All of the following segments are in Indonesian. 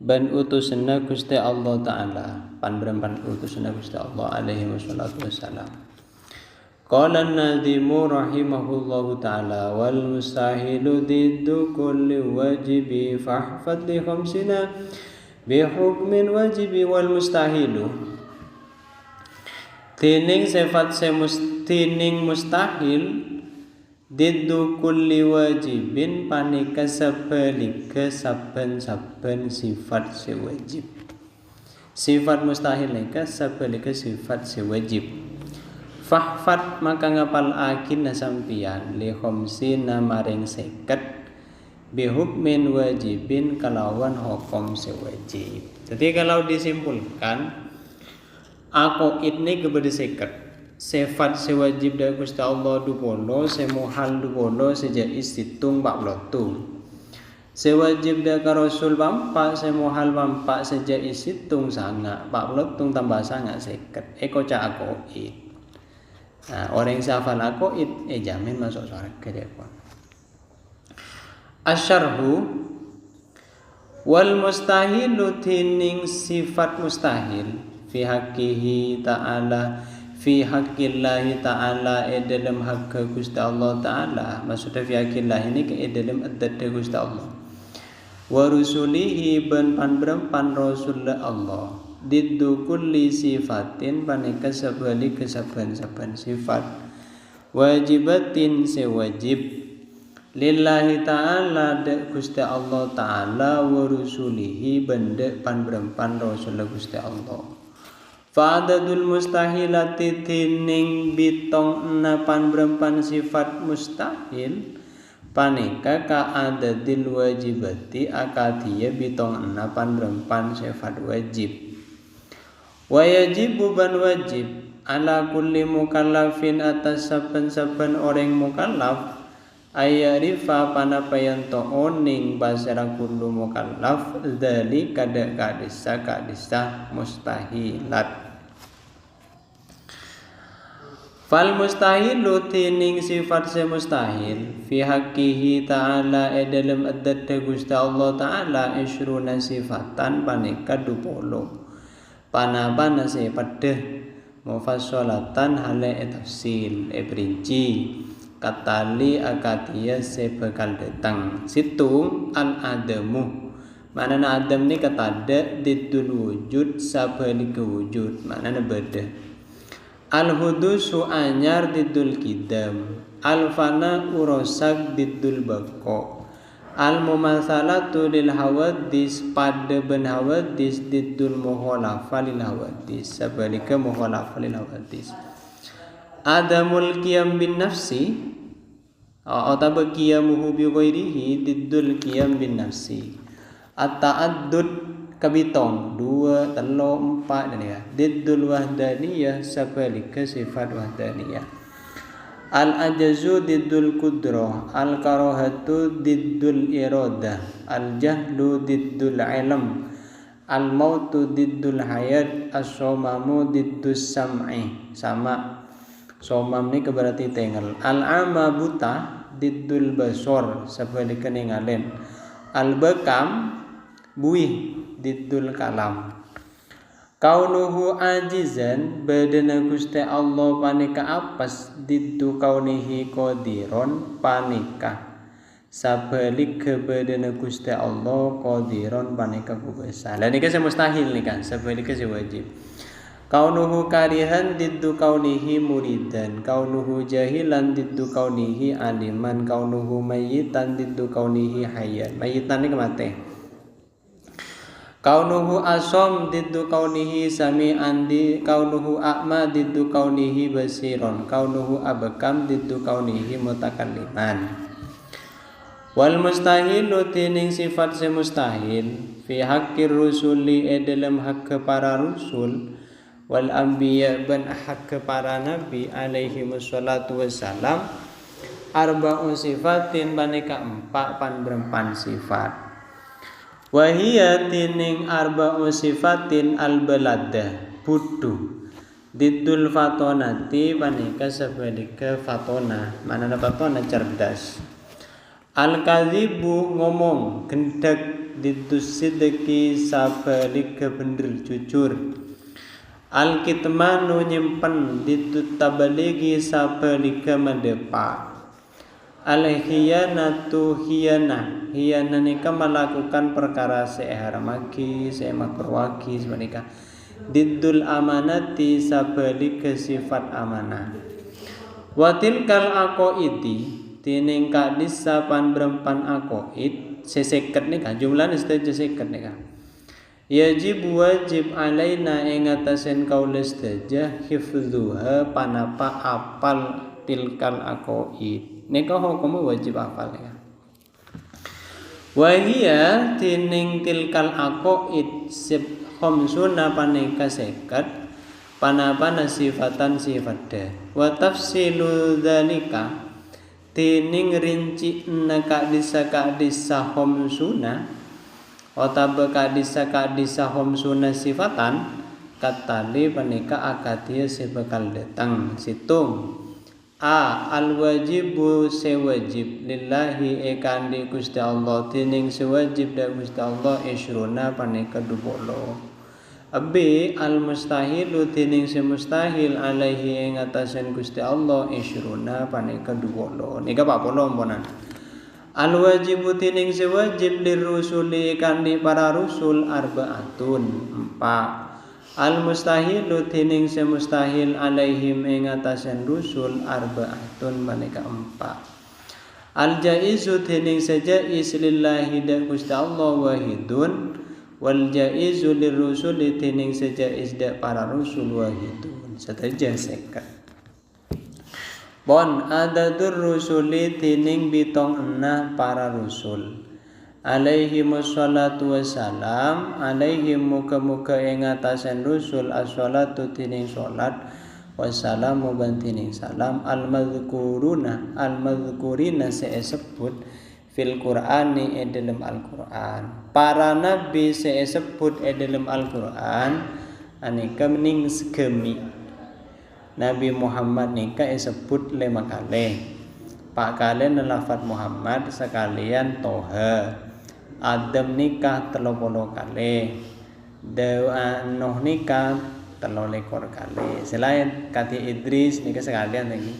ban utusna Gusti Allah taala pan utusna Gusti Allah alaihi wassalatu wassalam. Qala an-nadhimu rahimahullahu ta'ala wal mustahilu diddu kulli wajibi fahfad li khamsina bi hukmin wajibi wal mustahilu tining sifat tining mustahil diddu kulli wajibin panika sebelike saben-saben sifat sewajib. Sifat mustahil nika sebelike sifat sewajib. Fahfad maka ngapal akin sampian li khamsina maring 50 bihukmin wajibin kalawan hukum sewajib. Jadi kalau disimpulkan aqaid ni kepada 50 sifat sewajib dari Gusti Allah dupolo semuhal dupolo sejais ditung 40 sewajib dari Rasul bampak semuhal bampak sejais ditung sanga 40 tambah sanga 50 eko ca aqaid. Nah, orang yang hafal aqaid jamin masuk surga dia pun. Asyarhu wal mustahilu tining sifat mustahil fi haqqihi ta'ala fi haqqillahi ta'ala dalam hak Gusti Allah taala. Maksudnya fi haqqillah ini ke dalam adat Gusti Allah wa rusulihi ban pan rasul Allah diddu kulli sifatin paneka sebalik kesaban-saban sifat wajibatin sewajib lillahi ta'ala de Gusti Allah ta'ala wa rusulihi benda pan rasul Gusti Allah. Fa'adadul mustahilati tining bitong napan berempan sifat mustahil paneka ka'adadil wajibati akadiyya bitong napan berempan sifat wajib. Wajibu ban wajib ala kulli mukallafin atas saben-saben orang mukallaf ayarifa panapayan to'oning basara kullu mukallaf dzali kada kadisa mustahilat. Fal mustahilu tining sifat semustahil fi haqqihi ta'ala dalam adat Gusti Allah ta'ala isruna sifatan paneka 20 panabana se padeh mufassalatan hale tafsil perinci katali akadiyah se bakal datang situng al adamu maknana adam ni katada didul wujud sabalik wujud maknana beda al hudusu anyar didul kidam al fana urosak didul bako al mumatsalatu lil hawadis pada ben hawadis didul mukhalafa lil hawadis sabalika mukhalafa lil hawadis adamul qiyam bin nafsi atau qiyamuhu bi ghairihi didul qiyam bin nafsi at-ta'addud kabitong 2 3 4 dan ya didul wahdaniyah sabalika sifat wahdaniyah. Al-ajazu diddul kudrah, al-karahatu diddul iradah, al-jahlu diddul ilm, al-mautu diddul hayat, as-somamu diddus sam'i. Sama somam ni berarti tengel. Al-ama buta diddul basor seperti keningalen. Al-bakam buih diddul kalam. Kaunuhu ajizan badana Gusti Allah panika apas diddu kaunihi qadiron panika sabalik ke badana Gusti Allah qadiron panika kubasa. Lah nika mustahil nika sabalik ke wajib. Kaunuhu karihan diddu kaunihi muridan, kaunuhu jahilan diddu kaunihi aliman, kaunuhu mayyitan diddu kaunihi hayyan. Mayyitan nika mate. Kaunuhu asom diddu kaunihi sami'an di kaunuhu a'ma diddu kaunihi basiron kaunuhu abakam diddu kaunihi mutakalliman. Wal mustahilu tining sifat semustahil fi haqqir rusuli dalam hak para rasul wal anbiya ban hak para nabi alaihi wassalatu wassalam arba'u sifatin baneka 4 panberempan sifat. Wahia tining arba'u sifatin al-baladah budu didul fatonati panika sebadika fatona mana fatona cerdas al-kadhibu ngomong gendak Diddus sidqi sabalik bener jujur. Al-kitmanu nyimpen. Diddut tabaligi sabalik mendepa. Al-khiyanatu hiyana. Hiyana nika melakukan perkara seharamaki, semakruwaki sebanika. Diddul amanati sabalik sifat amanah. Watilkal aqaidi tining kadis sapan berempan aqaid seseket nika jumlahna sedaja seket nika. Yajib wajib alaina ing atasen kaula sedaja hifdzuha panapa apal tilkal aqaid. Nika hukum wajib hafal ya. Wa hiya tining tilkal aqaid khamsuna paneka 50 panapana sifatan sifatda. Wa tafsilu dzalika tining rinci kadisa khamsuna otaba kadisa khamsuna sifatan katali paneka akatia sebekal datang situng. A al wajibu sewajib lillahi ekandi Gusti Allah tining sewajib da Gusti Allah isyruna paneka 20. B al mustahilu tining semustahil alaihi ing atasen Gusti Allah isyruna paneka 20. Nika 40 omponan. Al wajibu tining sewajib lirrusuli kandi para rusul arbaatun 4. Al mustahilu tining semustahil alaihim ing atasen rusul arbaatun maneka 4. Al jaizu tining sajaiz lillahi da Gusti Allah wahidun wal jaizu lirrusul tining sajaiz da para rusul wahidun sadaja 50. Bon adadur rusuli tining bitong enah para rusul. Alaihimus salatu wassalam alaihim muka-muka ing atasen rusul as-salatu tining salat wassalamu ban tining salam al-madhkurina seesebut fil Qur'ani dalam Al-Qur'an. Para nabi seesebut dalam Al-Qur'an anika mening segemi. Nabi Muhammad nika sebut 5 kali. Pak kalian lafaz Muhammad sekalian Toha. Adam nikah 30 kali. Nuh nikah 23 kali. Selain kati Idris nikah sekalian lagi.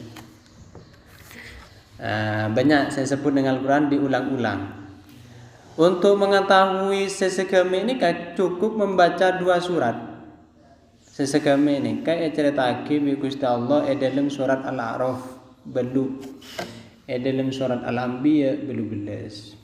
Banyak saya sebut dengan Al-Quran diulang-ulang. Untuk mengetahui sesegami ini cukup membaca 2 surat. Sesegami ini kayak cerita aki bi Gusti Allah dalam surat Al-A'raf belu. Dalam surat Al-Anbiya belu belas.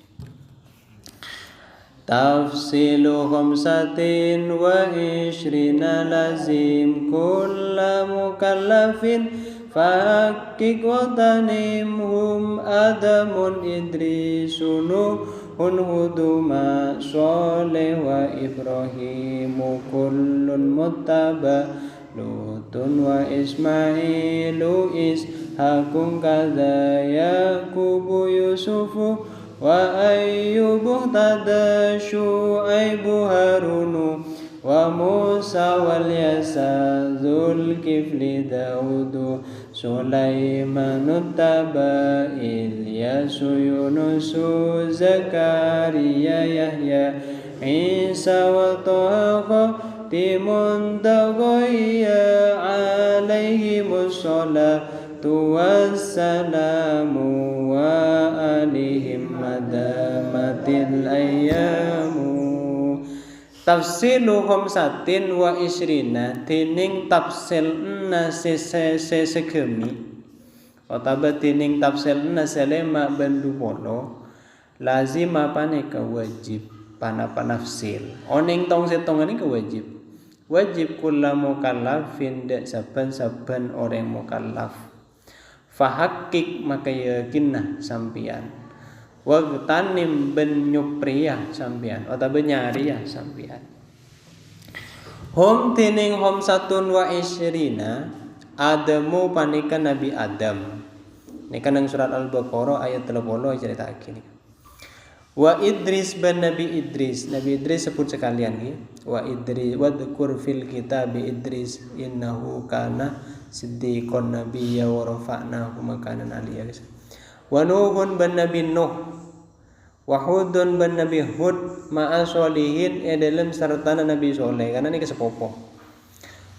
Tafsilu khamsatin wa ishrina lazim kulla mukallafin fakik wa tanimhum adamun idrisunu huduma soleh wa ibrahimu kullun muttaba lutun wa ismailu ishakun kadha yakubu yusufu wa ayyubu tada syu'aibu harunu wa musa wal yasa zulkifli daudu sulaimanu taba ilyasu yunusu zakaria yahya isa wa taha timun tagoya alaihimus salatu wassalamu wa alihim madamatil ayyamu. Tafsilu khamsatin wa isrina tining tafsil na sesegemi otaba tining tafsil na selema bandu polo lazim apane ka wajib panapa nafsil oning tong setong ini ka wajib kula mukallafin dak saben-saben orang mukallaf fahakik maka yakinna sampian wagtanim ben nyupriyah sampian otaba nyariyah sampian. Hum tining hum satun wa isyrina Adamu panika Nabi Adam. Ini kan yang surat Al-Baqarah ayat 30 cerita ini. Wa Idris ban Nabi Idris. Nabi Idris sebut sekalian ya. Wa Idris wa dzkur fil kitab Idris innahu kana siddiqon nabiyya wa rafa'nahu makanan aliyya. Wa Nuhun ban Nabi Nuh. Wa Hudun ben Nabi Hud ma'a sholihin dalam serta Nabi Soleh karena ini kesepopo.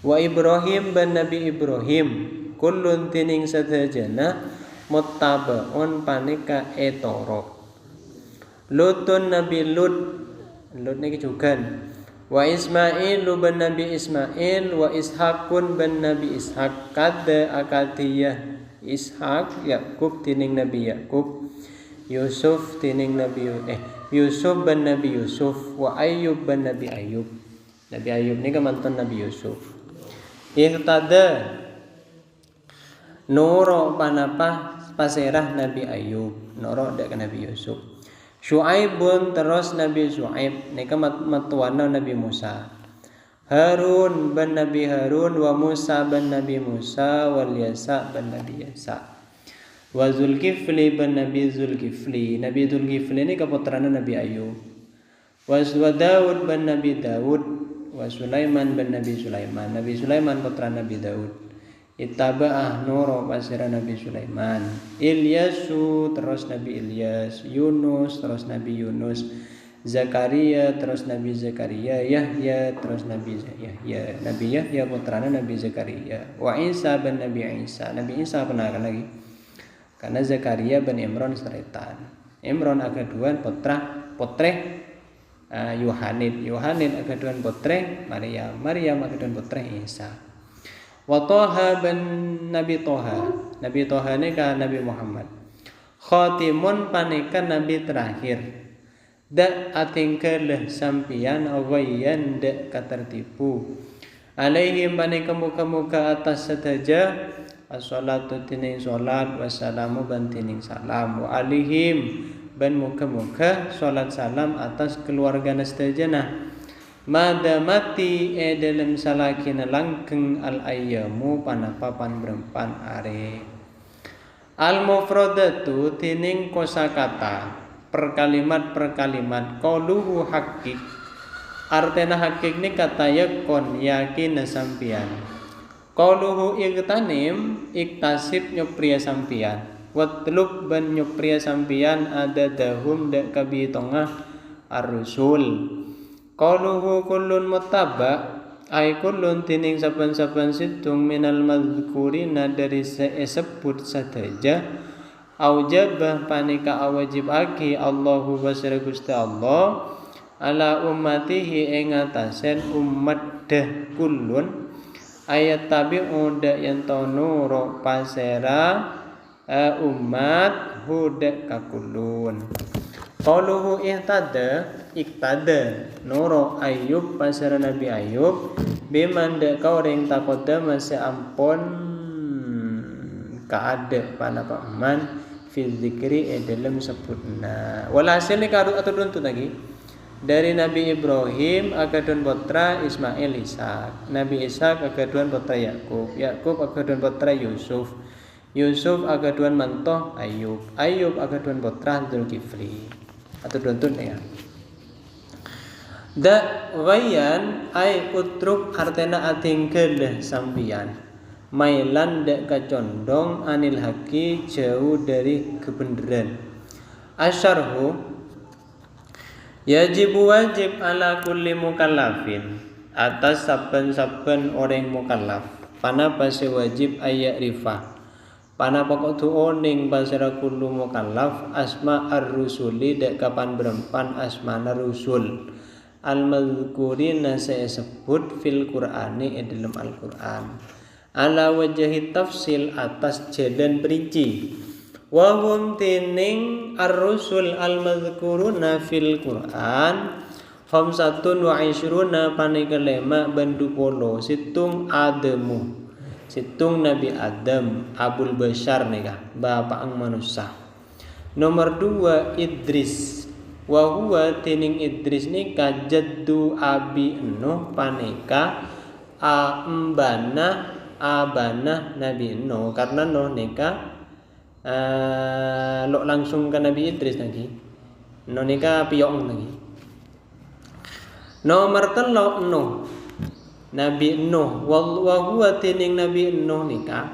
Wa Ibrahim ben Nabi Ibrahim kullun tining sadajana muttabaun panika etoro. Lutun Nabi Lut niki juga. Wa Ismail ben Nabi Ismail wa Ishaqun ben Nabi Ishaq kada akadiyah Ishaq Yakub tining Nabi Yakub Yusuf tining Nabi Yusuf ben Nabi Yusuf wa Ayyub ben Nabi Ayyub. Nabi Ayyub ni mantan Nabi Yusuf. Ihtada noro panapa paserah Nabi Ayyub noro dak Nabi Yusuf. Syuaibun terus Nabi Syuaib nika matuana Nabi Musa. Harun ben Nabi Harun wa Musa ben Nabi Musa wal Yasa ben Nabi Yasa. Wa Zulkifli ben Nabi Zulkifli. Nabi Zulkifli ini keputraan Nabi Ayub. Wa Daud ben Nabi Daud wa Sulaiman ben Nabi Sulaiman. Nabi Sulaiman putra Nabi Daud. Ittaba'ah nuro pasira Nabi Sulaiman. Ilyasu terus Nabi Ilyas. Yunus terus Nabi Yunus. Zakaria terus Nabi Zakaria. Yahya terus Nabi Yahya. Nabi Yahya putrana Nabi Zakaria. Wa Isa ben Nabi Isa. Nabi Isa kenakan lagi karena Zakaria ben Imran seretan. Imran akaduan putre Yohanid. Yohanid akaduan putre Maryam. Maryam akaduan putre Isa. Wa Toha ben Nabi Toha. Nabi Toha ini kan Nabi Muhammad. Khatimun panikan Nabi terakhir. Dak atingkeleh sampian awayan dak katertipu. Alaihim panika muka-muka atas setaja as-salatu tining salat wassalamu ban tining salam wa alihim ban muka-muka salat salam atas keluarga nastajana. Madamati dalam salakina langkeng al ayyamu panapapan berempan are. Al mufradatu tining kosakata per kalimat qauluhu hakik. Artena hakik ni kata yakon yakin sampian. Qauluhu iktanim iktasib nyupriya sampian. Watlub ban nyupriya sampian ada dahum dak kabi tongah ar-rusul. Qauluhu kullun muttaba ay kullun tining saban-saban situng minal madzkurina dari sebut sadaja aujabah panika awajib aki Allahu basra Gusti Allah ala ummatihi ing atasen umat dah kullun ayat tabi'u dak yen nuro pasera umat hudak kakulun. Qauluhu ihtada iktada nuro Ayub pasara Nabi Ayub biman dak kauring takodama seampun kaade panapa man fi dzikri dalam sebutna. Walhasil ni karu atau tuntut lagi dari Nabi Ibrahim akadun putra Ismail Ishak. Nabi Ishak akadun putra Yakub. Yakub akadun putra Yusuf. Yusuf akadun mantoh Ayub. Ayub akadun putra Zulkifli. Atau tuntut ya. Da ghayan ay utruk artena atingkel sampian. Mailan dak kacondong anil haki jauh dari kebenaran. Asyarhu wajib ala kulli mukallafin atas saben-saben orang mukallaf. Panapa wajib ayak rifah. Panapa kudu oning pasara kullu mukallaf asma ar-rusuli dak kapan berempan asmana rusul. Al-madhkurina saya sebut fil Qur'ani dalam Al-Qur'an. Ala wajhi tafsil atas jalan perinci. Wa hum tining ar-rusul al-madhkuruna fil Qur'an khamsatun wa ishruna panika lema bandu polo situng Adamu. Situng Nabi Adam Abul Bashar nika bapak ang manusia. Nomor 2 Idris. Wa huwa tining Idris nika jaddu abi Nuh panika abana Nabi Nuh karena Nuh nika lo langsung ke Nabi Idris lagi. Nuh nika piyong lagi. Nomor 3 Nuh Nabi Nuh wa huwa tining Nabi Nuh nika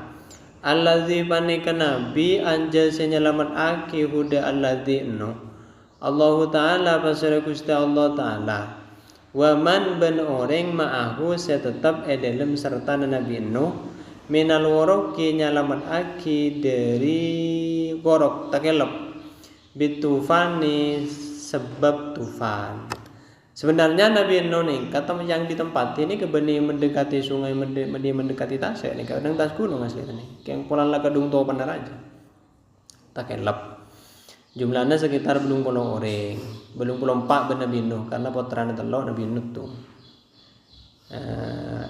allazi panika nabi anja senyelamat aki huda allazi Nuh Allah Ta'ala pasal Gusti Allah Ta'ala. Wa man ben orang ma'ahu setetap dalam serta Nabi Nuh minal waroki nyalamat aki dari gorok takelep bitufani sebab tufan. Sebenarnya Nabi Nuh nih kata yang di tempat ini kebeni mendekati sungai mendekati tasik nih kadang tas gunung asli nih yang pulang lah kedung tua pandar aja takelep. Jumlahnya sekitar belum puluh orang, belum puluh 4 ben Nabi Nuh karena putranya telok Nabi Nuh tuh.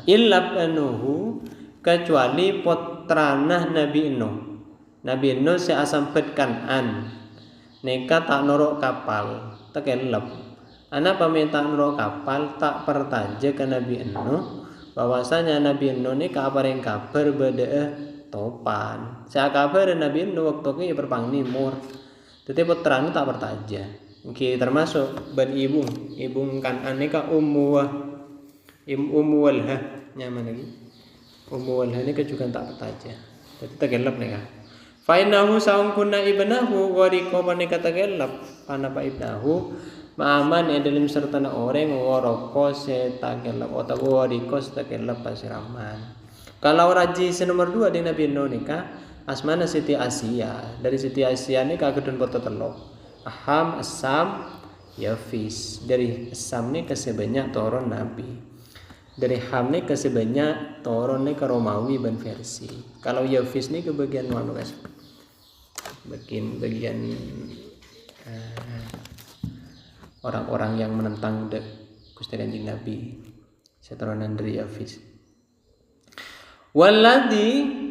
Illab anuhu kecuali putrana Nabi Nuh. Nabi Nuh seasampet Kan'an. Neka tak norok kapal, tak kelep. Ana paminta norok kapal tak pertaja ke Nabi Nuh bahwasanya Nabi Nuh ni kabar yang kabar beda topan. Saya kabar Nabi Nuh waktu itu berpangnimur. Tetapi putranya tak bertaja. Termasuk ben ibung Kan'an ni ka Ummu Walha nyaman lagi. Ummu Walha ni ka juga tak bertaja. Jadi tegelap nih ka. Fainahu saung kunna ibnahu wariko panika tegelap panapa ibnahu maaman dalam serta na orang waroko se tegelap atau wariko se tegelap pasiraman. Kalau raji nomor 2 di Nabi Nuh nikah asmana Siti Asia. Dari Siti Asia ni kagedun foto telok. Aham, Asam, Yafis. Dari Asam ni kesebanyak turun Nabi. Dari Ham ni kesebanyak turun ni ke Romawi dan versi. Kalau Yafis ni ke bagian mana guys? Bagian orang-orang yang menentang Gusti Kanjeng Nabi. Seturunan dari Yafis. Walladhi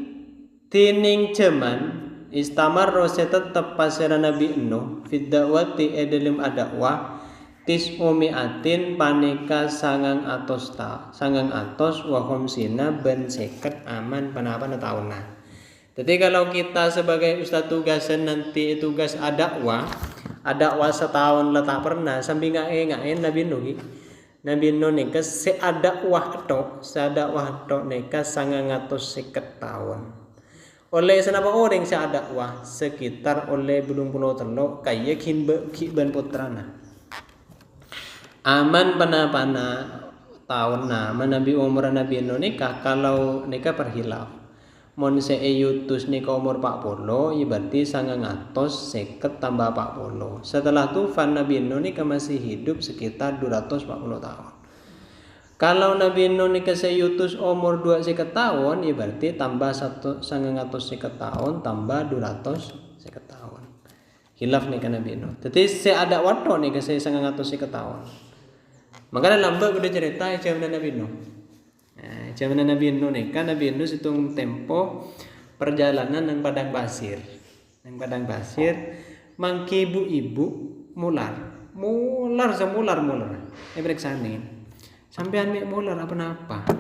tining ceman istamar rose tetap pasera Nabi Nuh fiddawati dalam dakwah tis'umi'atin panika sangang atos wahum sina ben seket aman panapa na tahun nah. Jadi kalau kita sebagai ustaz tugasan nanti tugas dakwah setahun lah tak pernah sambil ngain Nabi Nuh nika seadakwah tok nika sangang atos seket tahun. Oleh senapa orang saya dakwah sekitar oleh belum pulau telok kayak ban putrana. Aman pana tahun nama Nabi umur Nabi Nuh nikah kalau nikah perhilaf. Mon yutus nikah umur 40 berarti sangang atos seket tambah 40. Setelah tufan Nabi Nuh nikah masih hidup sekitar 240 tahun. Kalau Nabi Nuh nikah seyutus umur 250 tahun, ya berarti tambah 150 tahun tambah 250 tahun. Hilaf nikah Nabi Nuh. Jadi seada waktu nikah 150 tahun. Makanya lambat udah cerita zaman Nabi Nuh. Nah, zaman Nabi Nuh nikah Nabi Nuh hitung tempo perjalanan nang padang pasir. Nang padang pasir mangki ibu mular. Periksaane. Sampai ambil mular apa-apa.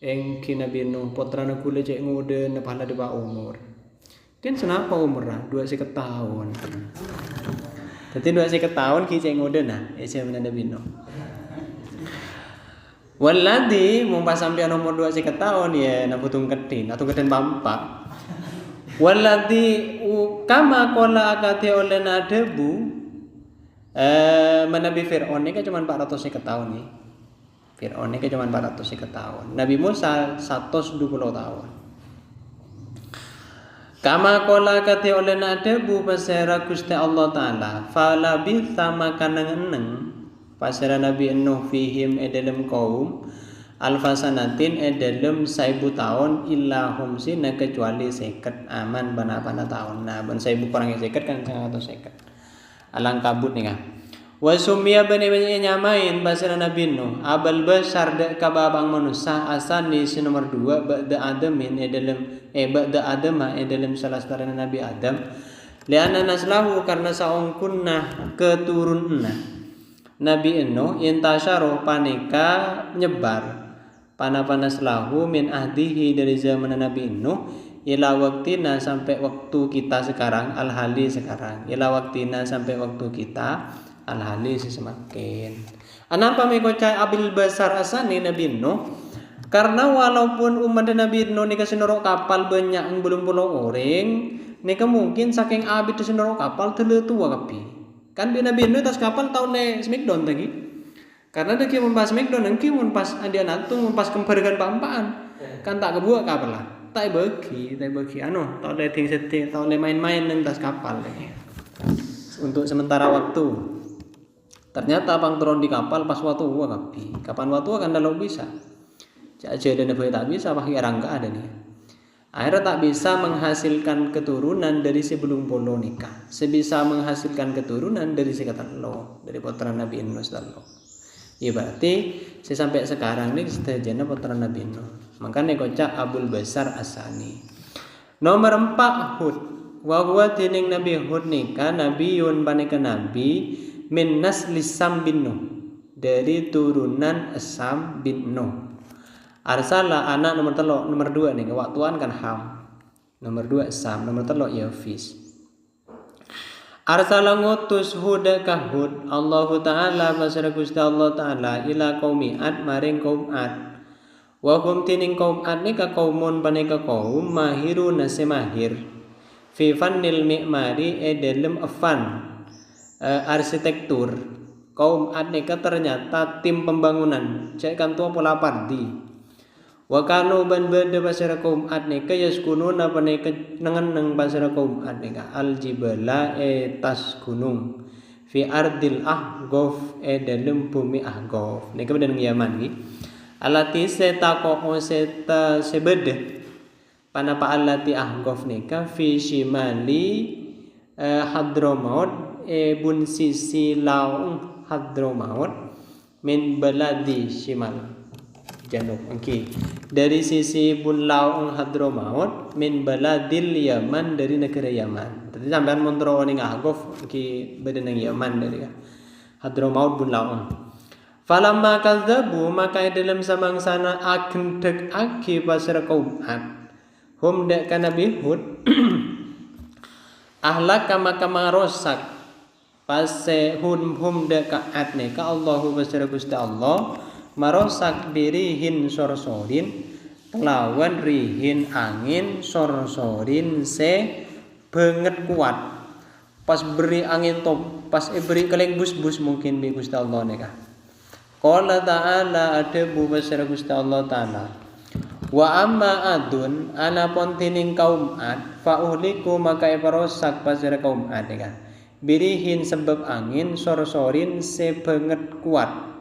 Engki Nabi Nuh putrana kula cek ngode nepala di umur. Kan senapa umur lah 2 tahun. Jadi 2 tahun ki cek ngode nah zaman Nabi Nuh. Walladhi mumpas sampai umur 2 tahun ya nabutung ketin atau ketin pampak. Walladhi kama kola akati oleh nadebu menabi Fir'aun ni kan cuma 400 tahun ni. Fir'aun ni cuma 400 tahun. Nabi Musa 120 tahun. Kama kola kati oleh nadebu pasera Gusti Allah Ta'ala fala bitha makanang eneng pasera Nabi Nuh fihim dalam kaum alfasanatin dalam 1000 tahun illa humsina kecuali seket aman bana-bana tahun. Nah ban 1000 orang yang seket kan 150. Alang kabut nih kan. Wasumia bani nyamain pasal Nabi Nuh abal besar de kababang manusia asan di nomor 2 ba'da adamin ba'da adama dalam salah satu Nabi Adam liana naslahu karena saung kunna keturunna Nabi Nuh intasyaro panika nyebar panaslahu min ahdihi dari zaman Nabi Nuh ila waktina sampai waktu kita sekarang alhali sekarang ila waktina sampai waktu kita alhali semakin. Anapa mengkocai abil besar asani Nabi Nuh? Karena walaupun umat Nabi Nuh ni kesenuruk kapal banyak yang belum puluh orang, ni mungkin saking abid kesenuruk kapal terlalu tua kapi. Kan bi Nabi Nuh tas kapal tahun le Smackdown lagi. Karena dia mun pas Smackdown engki mun pas andi anatung mun pas kempergan pampaan. Kan tak kebuat kapal lah. Tak bagi anu, tak le setting, tak le main-main nang tas kapal lagi. Untuk sementara waktu. Ternyata pang turun di kapal pas waktu gua kapi. Kapan waktu kan dalau bisa. Cak aja dan tak bisa pakai rangka ada nih. Akhirnya tak bisa menghasilkan keturunan dari sebelum polo nikah. Sebisa menghasilkan keturunan dari sekatan lo, dari putra Nabi Nuh sallallahu. Ya berarti sampai sekarang nih setajana putra Nabi Nuh. Makanya kocak Abul Basar Asani. Nomor 4 Hud. Wa huwa tining Nabi Hud nikah Nabiun paneka nabi min nasli Sam bin Nuh. Dari turunan Sam bin Nuh. Arsala anak nomor 2 nih waktuan kan Ham. Nomor 2 Sam, nomor 3 Yafis. Arsala ngutus Hud ka Hud Allah taala pasara Gusti Allah taala ila qaumi Ad maring kaum Ad. Wa hum tining kaum Ad nika kaumun paneka kaum mahiruna semahir fi fannil mi'mari dalem afan arsitektur. Kaum Ad nika ternyata tim pembangunan. Cek kan tua pola pardi. Wa kanu ban beda pasara kaum Ad nika yaskununa paneka nengen pasara kaum Ad nika al jibala tas gunung fi ardil ahqaf dalem bumi ahqaf nika beda nang Yaman iki alati setako seta sebeda panapa alati ahqaf nika fi shimali Hadramaut bun sisi laung Hadramaut min baladi shimal janub. Okay. Dari sisi bun laung Hadramaut min baladil Yaman dari negara Yaman. Tadi sampean montro ning Ahqaf ki beda nang Yaman dari Hadramaut bun laung. Falamma kadzabu maka dalam samangsana agendeg agi pasra kaum Ad. Hum dak kana Nabi Hud ahlak kama rosak pas hum dak ka Ad ne ka Allahu pasra Gusti Allah marosak birihin sorsorin kelawan rihin angin sorsorin se banget kuat pas beri angin top pas beri keleng bus mungkin bi Gusti Allah nika qala ta'ala ada bu basara Gusti Allah taala wa amma adun anapun tining kaum Ad fa uhliku maka parosak pasara kaum Ad nika birihin sebab angin sorsorin se banget kuat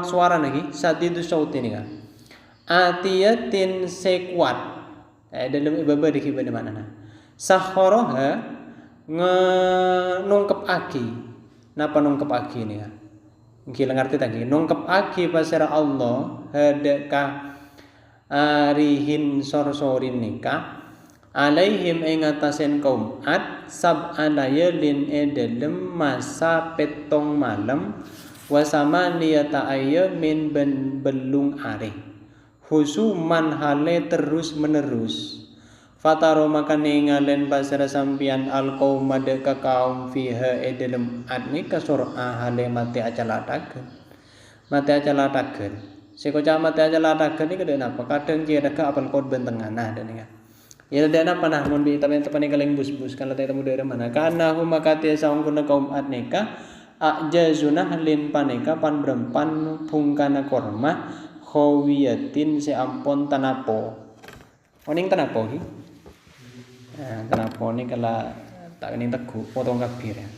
suara lagi saat itu saut ini kan atiyatin sekuat dalam ibadah di mana sakhoroha nungkep aki napa nungkep aki ini kan gila ngerti tadi nungkep aki pasara Allah hadaka arihin sorsorin nikah alaihim ingatasen kaum Ad sab'anayalin dalam masa petong malam wasama niyata ayya min belung are husuman hale terus menerus fataro maka ningalen pasara sampian al qaum madaka kaum fiha edalem adni kasura hale mati acalatakeun sekoca mati acalatakeun iki kadang apa kadang ki ada ka apal kod bentenganah dan ya ya dana panah mun bi tamen tepane kaleng bus kalau temu daerah mana kana hum maka te saung kuna kaum adnika ajazunah lin paneka pan berempan pungkana korma khawiyatin seampon tanapo oning tanapo ki tanapo ni kala tak ning tegu potong kabir ya.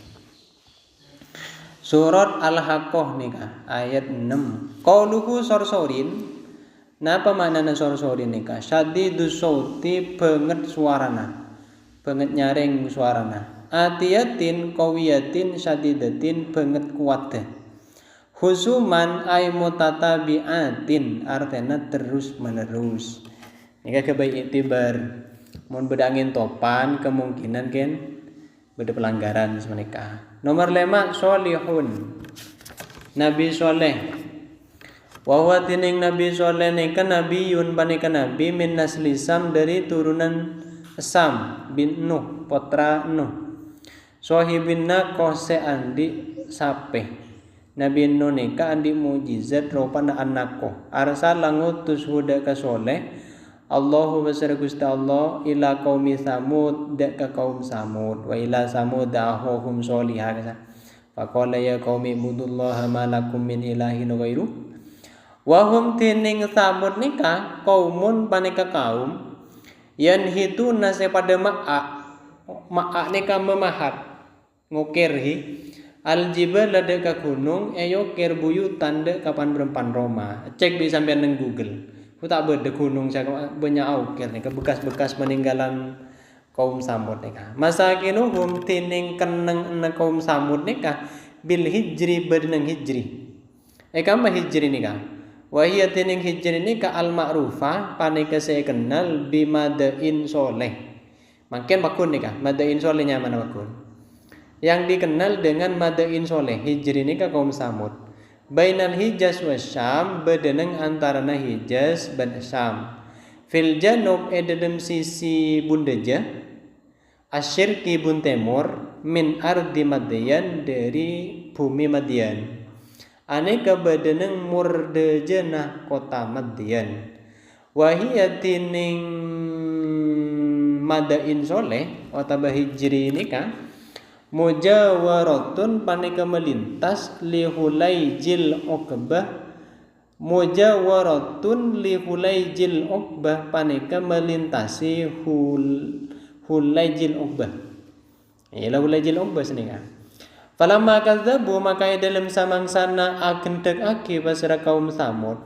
Surat Al-Haqqah nika ayat 6 qauluhu sorsorin napa maknana sorsorin nika syadidus sauti banget suarana banget nyaring suarana atiyatin qawiyatin syadidatin banget kuat husuman ay mutatabiatin artinya terus menerus nika kebaik itibar mun bedangin topan kemungkinan kan beda pelanggaran semenika nomor 5 solihun Nabi soleh wa huwa tining Nabi soleh nika nabiyun panika nabi min nasli Sam dari turunan Sam bin Nuh putra Nuh sohibinna kose andi sape Nabi Nuh nika andi mujizat rupana anakku arsal ngutus huda ka soleh Allahu basara Gusti Allah ila qaumi Samud dak ka kaum Samud wa ila Samud ahum sholihah kasa faqala ya qaumi ibudullaha ma lakum min ilahin ghairu wa hum tining Samud nika kaumun paneka kaum yanhituna pada ma'a nika memahat ngukirhi aljibal dak ka gunung eyokir buyutan dak kapan berempan Roma cek di sampean nang Google tak beda gunung saya banyak aukir nih bekas-bekas peninggalan kaum Samud nih kah. Masakinuhum tining keneng kaum Samud nih kah bil hijri berneng hijri. Kama hijri nih kah. Wahia tining hijri nih kah al ma'rufah panika saya kenal bimadain soleh. Makin bakun nih kah madain solehnya mana bakun. Yang dikenal dengan madain soleh hijri nih kah kaum Samud. Bainal Hijaz wa Syam bedeneng antarana Hijaz dan Syam. Fil janub dalam sisi bundeja asyirki bun temur min ardi Madyan dari bumi Madyan. Aneka bedeneng murdejana kota Madyan. Wahia tining madain soleh atau hijri ini kan mujawaratun panika melintas lihulaijil uqbah mujawaratun lihulaijil uqbah panika melintasi hulaijil uqbah ila hulaijil uqbah senika falamma kadzabu maka dalam samangsana agendek aki pasra kaum Samud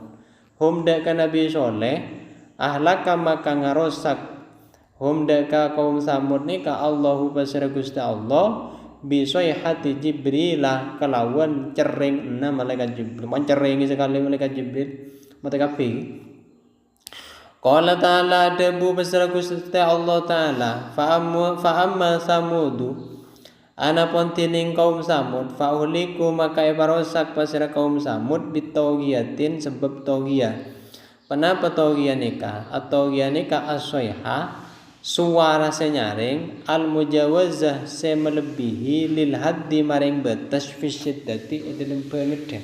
hum ka nabi soleh ahlaka maka ngarosak hum ka kaum Samud nika Allahu pasra Gusti Allah bisoyhati Jibrilah kelawan cering malaikat Jibril menceringi sekali malaikat Jibril mata kapi qala ta'ala debu besar Gusti Allah taala fa amma samudu ana pon tining kaum Samud fa uhliku maka ibarosak pasira kaum Samud bitawgiyatin sebab tawgiyah kenapa tawgiyah nikah atau tawgiyah nikah as-soyha suara senyaring al mujawazah se melebihi lil haddi maring batas fi syiddati dalam pengedan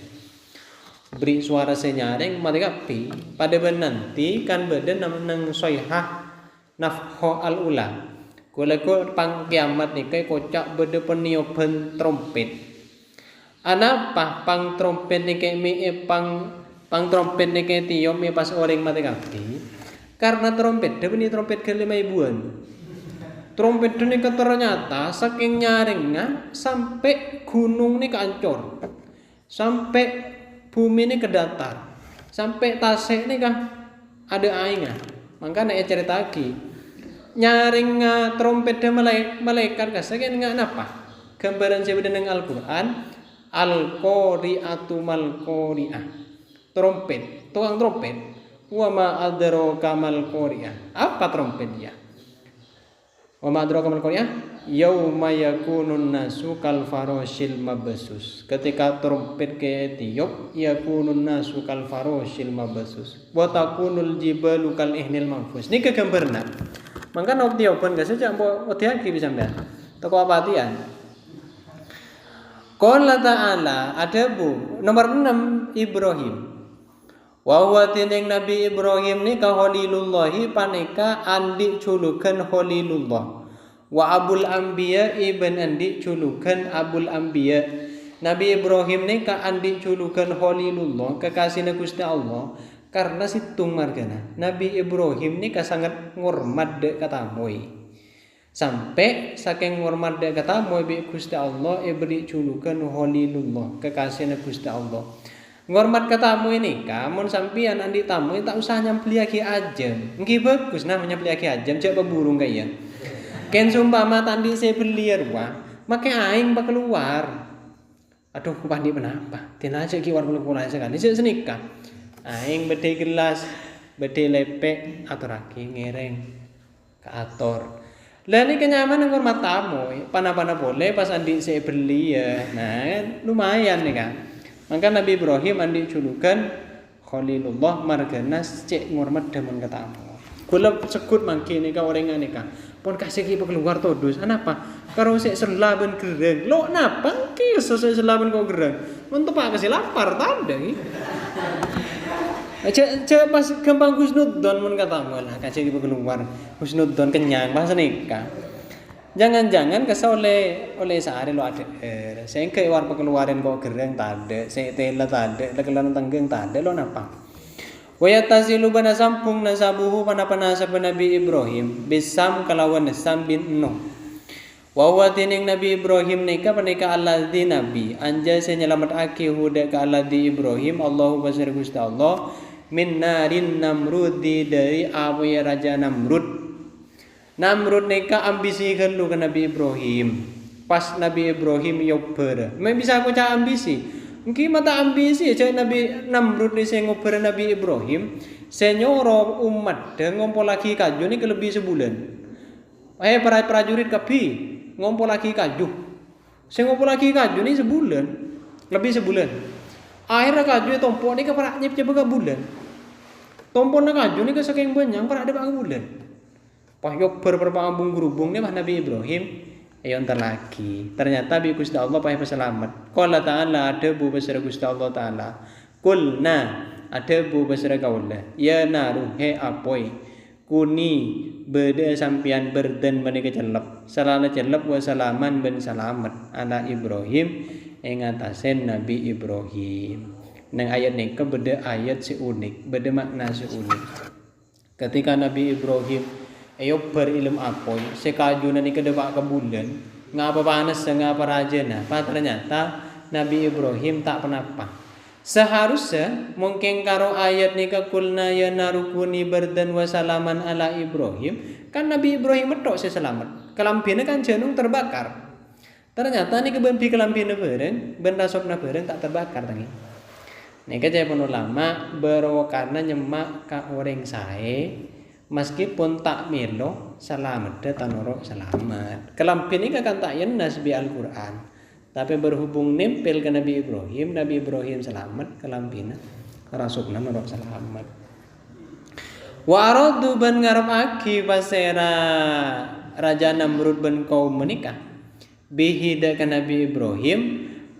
beri suara senyaring mereka pi pada nanti kan badan nang soihah nafho al ula kula pang kiamat nikai kocak beda penioban trompet anapa pang trompet nikai pang trompet nikai tiom pas orang mereka pi karena trompet, dia punya trompet ke-5.000-an. Trompet ini ternyata saking nyaringnya sampai gunung ini keancur, sampai bumi ini kedatar, sampai Tasik ini kah ada airnya. Maka nak cerita lagi, nyaring trompet dia malaikat saking nggak napa. Gambaran sebut dengan Al-Quran, al-qari'atu mal-qari'ah. Trompet, tukang trompet. Wa ma adraka mal qari'ah. Apa trompet dia? Wa ma adraka mal qari'ah? Yauma yakunun nasu kal faroshil mabsus. Ketika trompet ke tiup, yakunun nasu kal faroshil mabsus. Wa takunul jibalu kal ihnil manfus. Ini kegambarna. Mangka nok tiupan gak sejak mbok wedi bisa sampean. Teko apatian. Qala ta'ala ada bu nomor 6 Ibrahim. Wa huwa tining Nabi Ibrahim ni ka Khalilullahi panika andi culukan Khalilullah. Wa abul anbiya ibn andi culukan abul anbiya. Nabi Ibrahim ni ka andi culukan Khalilullah kekasihna Gusti Allah karena situng margana. Nabi Ibrahim ni ka sangat ngurmat dek katamoy. Sampai saking ngurmat dek katamoy bi Gusti Allah ibri culukan Khalilullah kekasihna Gusti Allah. Ngormat katamu ini, kamu sampian andi tamu tak usah nyamplih aki ajam. Nggih bagus nah nyamplih aki ajam cek beburung kaya. Ken sumpama tandi saya beli ruah, make aing bak keluar. Aduh kupandi kenapa? Tina aja ki war mulai sekali sik senika. Aing bede gelas, bede lepek atur aki ngereng ke ator. Lah ini kenyamanan ngormat tamu, pana-pana boleh pas andi saya beli ya. Nah, lumayan nih kan. Maka Nabi Ibrahim andi julukan Khalilullah marganas cek ngormat demen katamu. Kula sekut mangke nika orengan nika. Pun kasih ki keluar todus. Anapa? Karo sik selaben gereng. Lo napa ki sesuk selaben kok gereng? Untuk Pak kasih lapar tanda iki. Cek pas gampang husnudzon mun katamu lah kasih keluar husnudzon kenyang bahasa nikah. Jangan-jangan kesel oleh sehari lo ada saya ke war pengeluaran kok gereng tade saya tela tade lekelan tenggeng tade lo napa wa yatasilu bana sampung nasabuhu panasa Nabi Ibrahim bisam kalawan Sam bin Nuh wa huwa tining Nabi Ibrahim nika panika alladzi nabi anja saya nyelametake huda ka alladzi Ibrahim Allahu basir Gusti Allah min narin namrudi dari abu raja Namrud nika ambisi gelu ke Nabi Ibrahim. Pas Nabi Ibrahim yober. Me bisa aku cak ambisi. Mungkin mata ambisi cak Nabi Namrud ni saya ngoper Nabi Ibrahim. Saya nyoro umat dan ngompol lagi kaju ni lebih sebulan. Para prajurit kapi ngompol lagi kaju. Saya ngompol lagi kaju ni sebulan. Lebih sebulan. Akhirnya kaju tompok ni ke para nyip coba bulan. Tompok na kaju ni ke saking banyak para ada bulan. Pahyok berperbangabung gerubung ni mah Nabi Ibrahim ayo entar lagi. Ternyata bi Gusti Allah pahe peselamat. Qala ta'ala ada bu besar Gusti Allah taala. Kulna ada bu besar kaula. Ya naru he apoi. Kuni bede sampian berden bani kecelep. Salana celep wa salaman ben salamet ala Ibrahim ing atasen Nabi Ibrahim. Nang ayat ni ke bede ayat si unik, bede makna si unik. Ketika Nabi Ibrahim ayo berilmu apoi sekaju nani kedebak ke bulan ngapa panas ngapa raja nah ternyata Nabi Ibrahim tak penapa seharusnya mungkin karo ayat ni kulna ya narukuni berdan wasalaman ala Ibrahim kan Nabi Ibrahim metok selamat kelampina kan jenung terbakar ternyata ni kebenpi kelampina bareng benda sopna bareng tak terbakar tangi ni kaya ulama berwakarna nyemak ka orang sae meskipun tak melo selamat tanoro selamat kelampin ini kan tak yenas bi Al-Quran tapi berhubung nempel ke Nabi Ibrahim selamat kelampina rasukna norok selamat wa aradu ban ngarep aki pasera raja Namrud ban kaum menikah bihi ka Nabi Ibrahim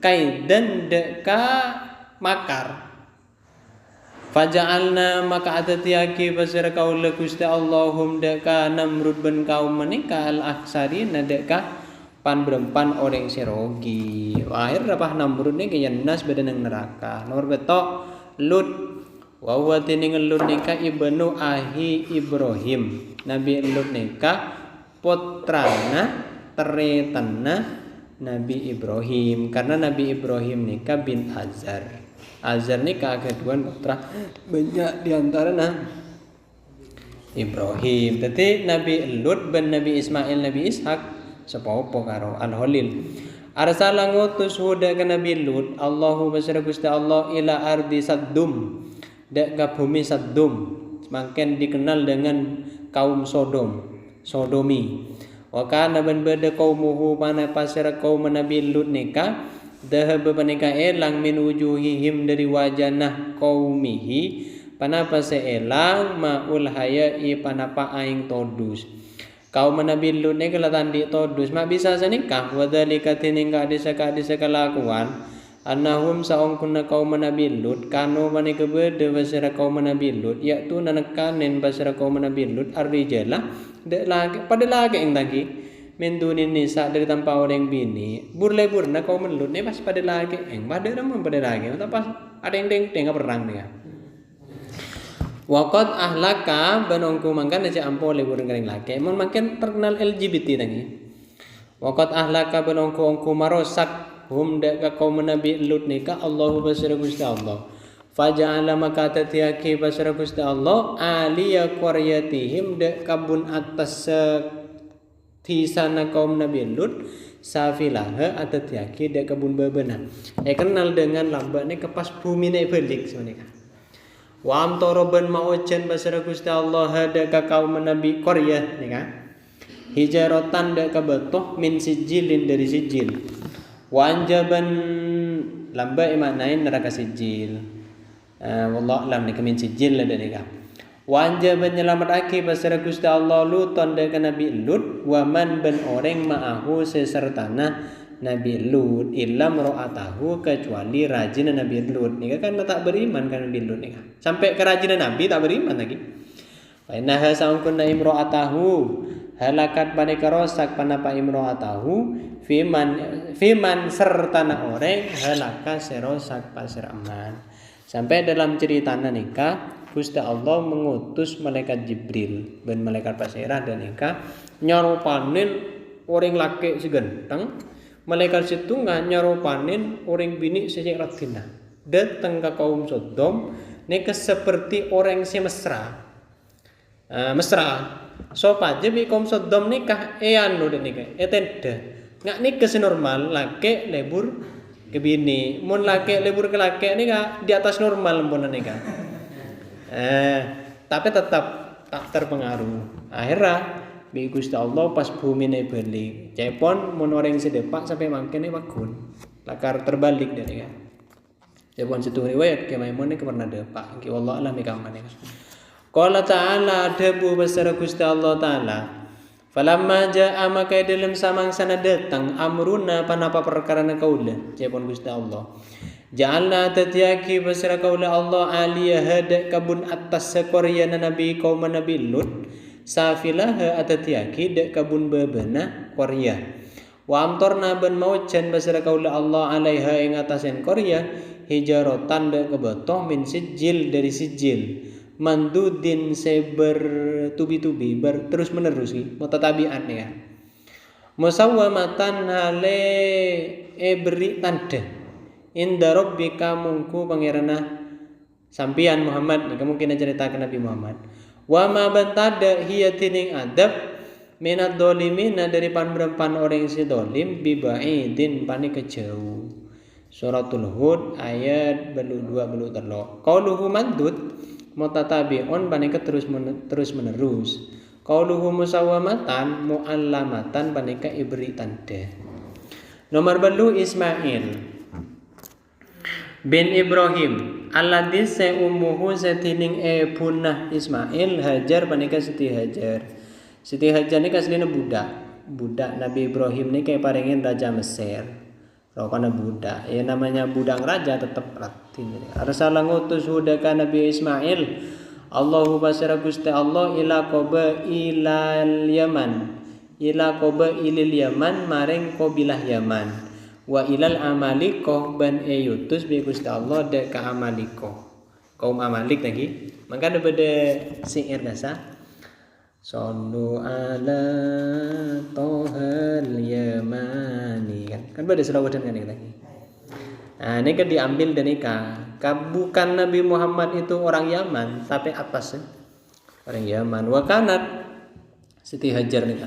kaidan deka makar Faja'alna maka atatiaki pasir kaula Gusti Allahum deka Namrud ben kaum menika al-aksari nadeka pan berempan orang serogi. Akhir rapah Namrud ni kaya nas badan ng neraka. Nomor betok Lut. Wa huwa tining Lut nika ibnu ahi Ibrahim. Nabi Lut nika putrana teretanna Nabi Ibrahim karena Nabi Ibrahim nika bin Azar. Azar ni keduaan putra banyak diantara Ibrahim. Tadi Nabi Lut ben Nabi Ismail Nabi Ishak sepopo karo Al-Holil. Arsala ngutus huda ke Nabi Lut Allahu basara Gusti Allah ila ardi Saddum dek ka bumi Saddum semakin dikenal dengan kaum Sodomi. Wa kana ben beda qaumuhu pana pasara kaum Nabi Lut nika dahab panika elang min wujuhihim dari wajah qaumihi panapa seelang maul hayai panapa aing todus kaum Nabi Lut ni kelatan di todus mak bisa senikah wadhalika tiningka disa kelakuan annahum saungkunna kaum Nabi Lut kanu panika bede basara kaum Nabi Lut yaitu nanekanen basara kaum Nabi Lut arrijala dek lagi pada lagi yang tadi mendunin nisa dari tanpa orang bini burna kau melut ni pas pada lagi pada namun pada lagi atau pas ada yang tengah perang dia waqad ahlaka banongku mangkan aja ampo le burung kering laki mon makin terkenal LGBT tadi waqad ahlaka banongku marosak hum dek ka kaum Nabi Lut nika Allahu basira Gusti Allah faja'ala maka tatiyaki basira Gusti Allah aliya qaryatihim dek kabun atas tisana kaum Nabi Lut safilaha atat yaki dek kebun bebenah. Kenal dengan lambat ni kepas bumi ni belik sebenarnya. Wa amtara ban maujan basara Gusti Allah dek kaum Nabi Qaryah ni kan. Hijaratan dek betoh min sijilin dari sijil. Wa anjaban lambat maknain neraka sijil. Wallah alam ni min sijil lah dari kan. Wanja menyelamatake basara Gusti Allah Luton dengan Nabi Lut waman ben orang ma'ahu sesertana Nabi Lut illa mra'atahu, kecuali rajin Nabi Lut nika kan tak beriman kan Nabi Lut nika. Sampai kerajinan Nabi tak beriman lagi. Fa innaha saungkun imra'atahu halakat paneka rosak panapa imra'atahu fiman serta na orang halaka serosak pasir aman. Sampai dalam cerita nikah Gusti Allah mengutus malaikat Jibril ben malaikat pasirah dan nikah nyarupanin orang laki si genteng. Malaikat situ nggak nyarupanin orang bini sejak ratina datang ke kaum Sodom nika seperti orang si mesra. So aja bi kaum Sodom nikah anu dan nikah tenda nggak nikah senormal laki lebur ke bini mun laki lebur ke laki nikah di atas normal pun nikah tapi tetap tak terpengaruh akhirnya bi Gusti Allah pas bumi ne balik cepon mun orang sedepak sampai mangkene wakun lakar terbalik dari kan cepon situ riwayat ke Maimun ni pernah depak ki wallah alam ikamane qala ta'ala debu besar Gusti Allah taala falamma jaa maka dalam samangsana datang amruna panapa perkara na kaula cepon Gusti Allah ja'alna tatyaki besar kaula Allah aliyah hada kabun atas sekoryana nabi kaum nabi Lut safilah atatiaki dek kabun babana Korea wa amtorna ban maujan basara kaula Allah alaiha ing atasen Korea hijarotan dek kebetoh min sijil dari sijil mandudin seber tubi-tubi terus menerus mutatabian ya musawwamatan hale beri tanda inda rabbika mungku pangerana sampian Muhammad ni kemungkinan ceritakan Nabi Muhammad wa ma bantada hiya tining adab minad dolimina dari pan-berempan orang si dolim bibaidin pani kejauh. Suratul Hud ayat 22 qauluhu mandud mutatabi'un pani terus menerus qauluhu musawwamatan muallamatan pani ka ibri tanda. Nomor 2 Ismail bin Ibrahim alladzi ummuhu setining punah Ismail Hajar panika Siti Hajar. Siti Hajar ni asline budak Nabi Ibrahim ni kayak paringin raja Mesir. Rokana budak. Ya namanya budak raja tetap ratin. Arsala ngutus hudaka Nabi Ismail. Allahu basara Gusti Allah ila qoba ilal Yaman. Ila qoba ilil Yaman maring qabilah Yaman. Wa ilal amalikoh ban yutus bi Gusti Allah dek ka amalikoh kaum Amalik lagi maka daripada syair dasa sallu ala tohal yamani kan pada selawadan kan lagi nah ini kan diambil dari bukan Nabi Muhammad itu orang Yaman tapi atas orang Yaman wa kanat Siti Hajar nih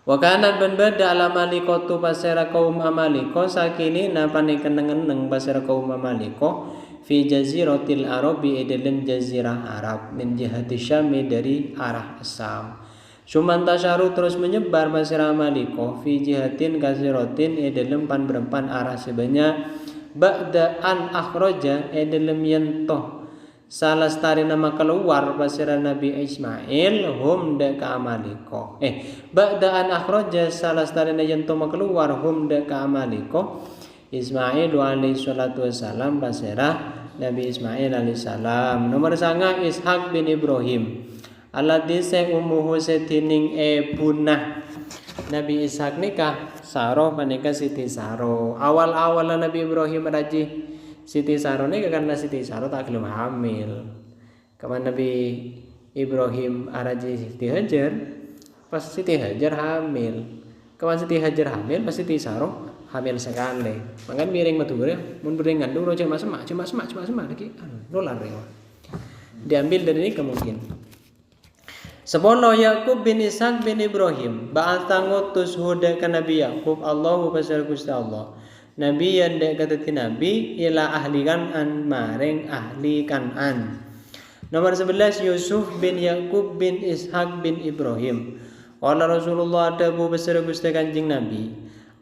wa kanat ban bada ala malikatu pasera kaum amaliko sakini napane keneng-keneng pasera kaum amaliko fi jaziratil arabi dalam jazirah Arab min jihati syami dari arah Syam suman tasyaru terus menyebar pasera amaliko fi jihatin kasiratin dalam pan-berempan arah sebanyak ba'da an akhraja dalam yentoh salah stari nama keluar pasira Nabi Ismail hum da ka amaliko ba'daan akhraja salah stari na yanto keluar hum da ka amaliko Ismail alaihi salatu wassalam pasira Nabi Ismail alaihi salam. Nomor sanga Ishak bin Ibrahim alladzi ummuhu setining punah Nabi Ishak nikah Saroh panika Siti Saroh awal-awal Nabi Ibrahim raji Siti Saroh ni karena Siti Saroh tak gelem hamil. Kapan Nabi Ibrahim araji Siti Hajar, pas Siti Hajar hamil. Kapan Siti Hajar hamil, pas Siti Saroh hamil sekali. Makan miring matur ya, mun bering ngandung roja semak lagi. Dolar ya. Diambil dari ini kemungkinan. Sepono Yakub bin Ishak bin Ibrahim, ba'atha ngutus huda ka Nabi Yakub Allahu pasal Gusti Allah. Nabi yang dek kata Nabi ila ahli Kan'an maring ahli Kan'an. Nomor 11 Yusuf bin Yakub bin Ishak bin Ibrahim. Qala Rasulullah adabu besar Gusti Kanjeng Nabi.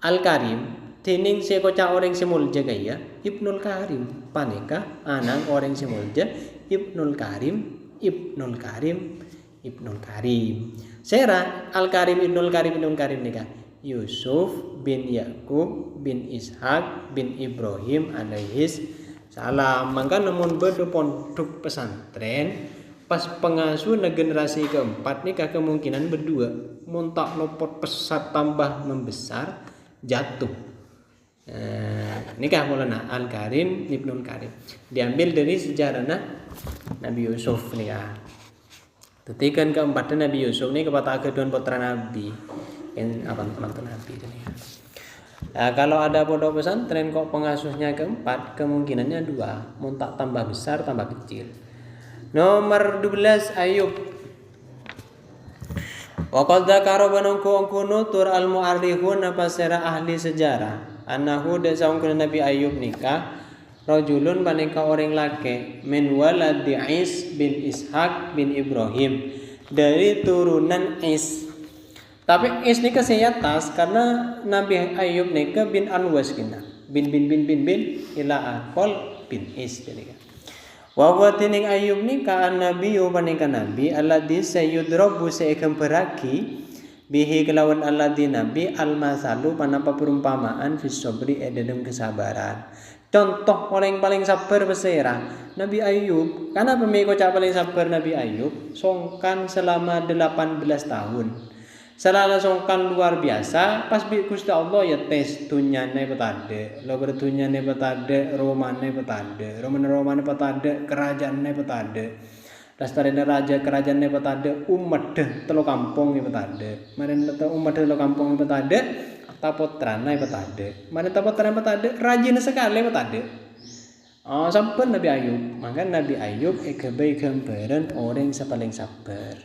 Al Karim tining si kocak orang semulja gaya Ibnul Karim paneka anak orang semulja Ibnul Karim. Sera Al Karim Ibnul Karim nika Yusuf bin Yakub bin Ishak bin Ibrahim alaihis salam. Maka namun bedo pondok pesantren pas pengasuh generasi keempat nih kemungkinan berdua montak lopot pesat tambah membesar jatuh. Nikah Maulana Al-Karim Ibnul Karim diambil dari sejarahnya Nabi Yusuf nikah. Tetikan keempatnya Nabi Yusuf ini kepada kedua putra Nabi mantu Nabi ini. Nah, kalau ada pondok pesantren kok pengasuhnya keempat kemungkinannya dua montak tambah besar tambah kecil. Nomor 12 Ayub. Wa qad dzakara banungku nutur al mu'arrikhun pasera ahli sejarah annahu da saungkeun Nabi Ayub nikah rajulun panika orang laki min waladi Is bin Ishak bin Ibrahim dari turunan Is. Tapi Is nikah seyatas karena Nabi Ayub nikah bin Anwas kina bin ila akol bin Is jadi. Wa huwa tining Ayub nikah Nabi panika Nabi alladzi sayudrabu saekamperaki bihi kelawan alladzi Nabi almasalu panapa perumpamaan fis sabri dalam kesabaran. Contoh orang paling sabar besera Nabi Ayub. Karena pemiko paling sabar Nabi Ayub songkan selama 18 tahun. Selama songkan luar biasa pas bi Gusti Allah ya tes dunyane petade, lo berdunyane petade, romane petade, romane petade, kerajaane petade. Dastarene raja kerajaane petade umat telo kampung petade. Maren umat telo kampung petade tapotrana petade. Maren tapotrana petade rajin sekali petade. Sampun Nabi Ayub. Maka Nabi Ayub kebaik gambaran orang paling sabar.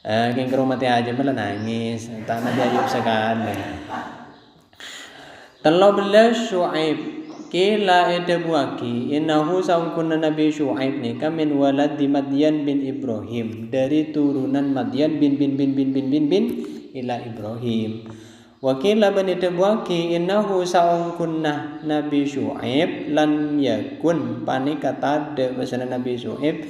Keng kerumati aja malah nangis. Tak Nabi Ayub sekali. 13 Syuaib kila edabuaki innahu saungkuna Nabi Syuaib nikah min walad di Madyan bin Ibrahim dari turunan Madyan bin ila Ibrahim. Wakila bani edabuaki innahu saungkuna Nabi Syuaib lan yakun panikata de basana Nabi Syuaib